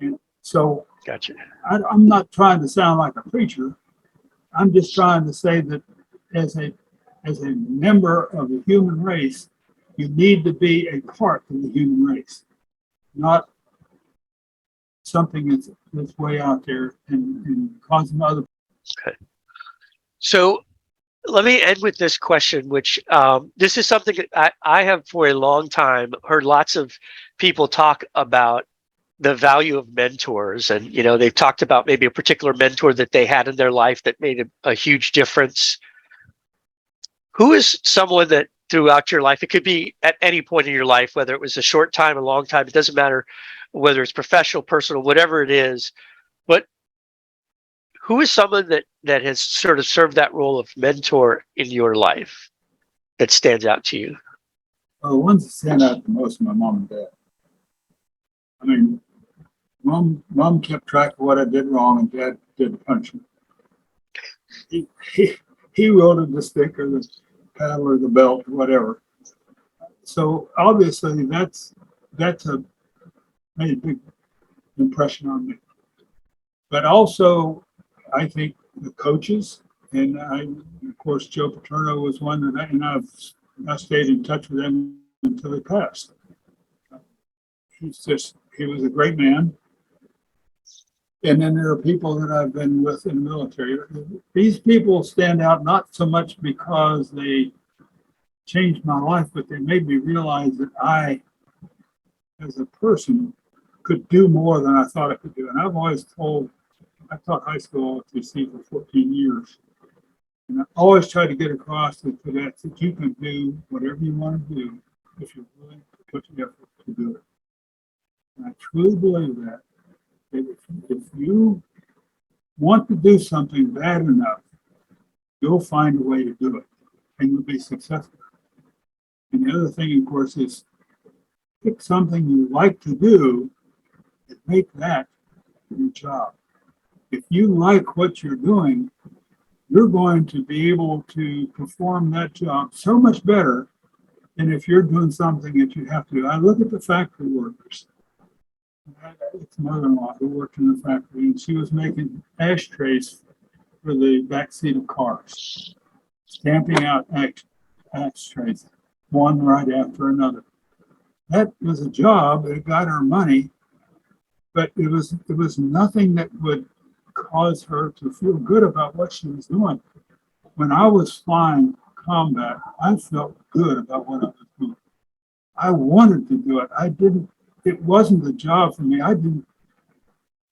And so gotcha. I'm not trying to sound like a preacher. I'm just trying to say that as a member of the human race, you need to be a part of the human race, not something that's way out there and causing other. Okay. So let me end with this question, which this is something that I have for a long time heard lots of people talk about the value of mentors. And, they've talked about maybe a particular mentor that they had in their life that made a huge difference. Who is someone that throughout your life, it could be at any point in your life, whether it was a short time, a long time, it doesn't matter whether it's professional, personal, whatever it is, but who is someone that has sort of served that role of mentor in your life that stands out to you? Well, the ones that stand out the most are my mom and dad. I mean, mom kept track of what I did wrong, and dad did the punishment. He, he, he wielded the stick or the paddle or the belt or whatever. So obviously that's made a big impression on me. But also, I think the coaches, and of course, Joe Paterno was one that I stayed in touch with him until he passed. He was a great man. And then there are people that I've been with in the military. These people stand out not so much because they changed my life, but they made me realize that I, as a person, could do more than I thought I could do. And I've always I taught high school at USAF for 14 years. And I always try to get across to cadets that you can do whatever you want to do if you're willing to put the effort to do it. And I truly believe that if you want to do something bad enough, you'll find a way to do it and you'll be successful. And the other thing, of course, is pick something you like to do and make that your job. If you like what you're doing, you're going to be able to perform that job so much better than if you're doing something that you have to. I look at the factory workers. It's mother-in-law who worked in the factory, and she was making ashtrays for the back seat of cars, stamping out ashtrays, one right after another. That was a job. It got her money, but it was nothing that would cause her to feel good about what she was doing. When I was flying combat, I felt good about what I was doing. I wanted to do it. It wasn't the job for me. I didn't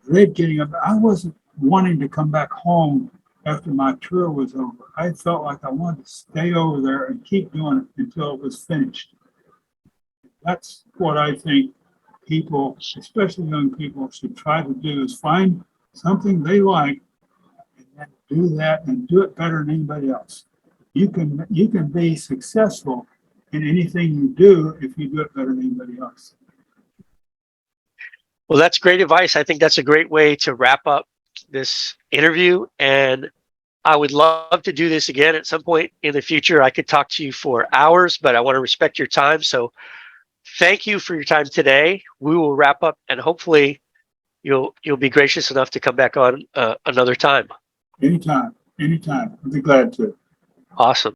dread getting up. I wasn't wanting to come back home after my tour was over. I felt like I wanted to stay over there and keep doing it until it was finished. That's what I think people, especially young people, should try to do, is find something they like and then do that and do it better than anybody else. You can be successful in anything you do if you do it better than anybody else. Well, that's great advice. I think that's a great way to wrap up this interview. And I would love to do this again at some point in the future. I could talk to you for hours, but I want to respect your time. So thank you for your time today. We will wrap up, and hopefully you'll be gracious enough to come back on another time. Anytime. I'd be glad to. Awesome.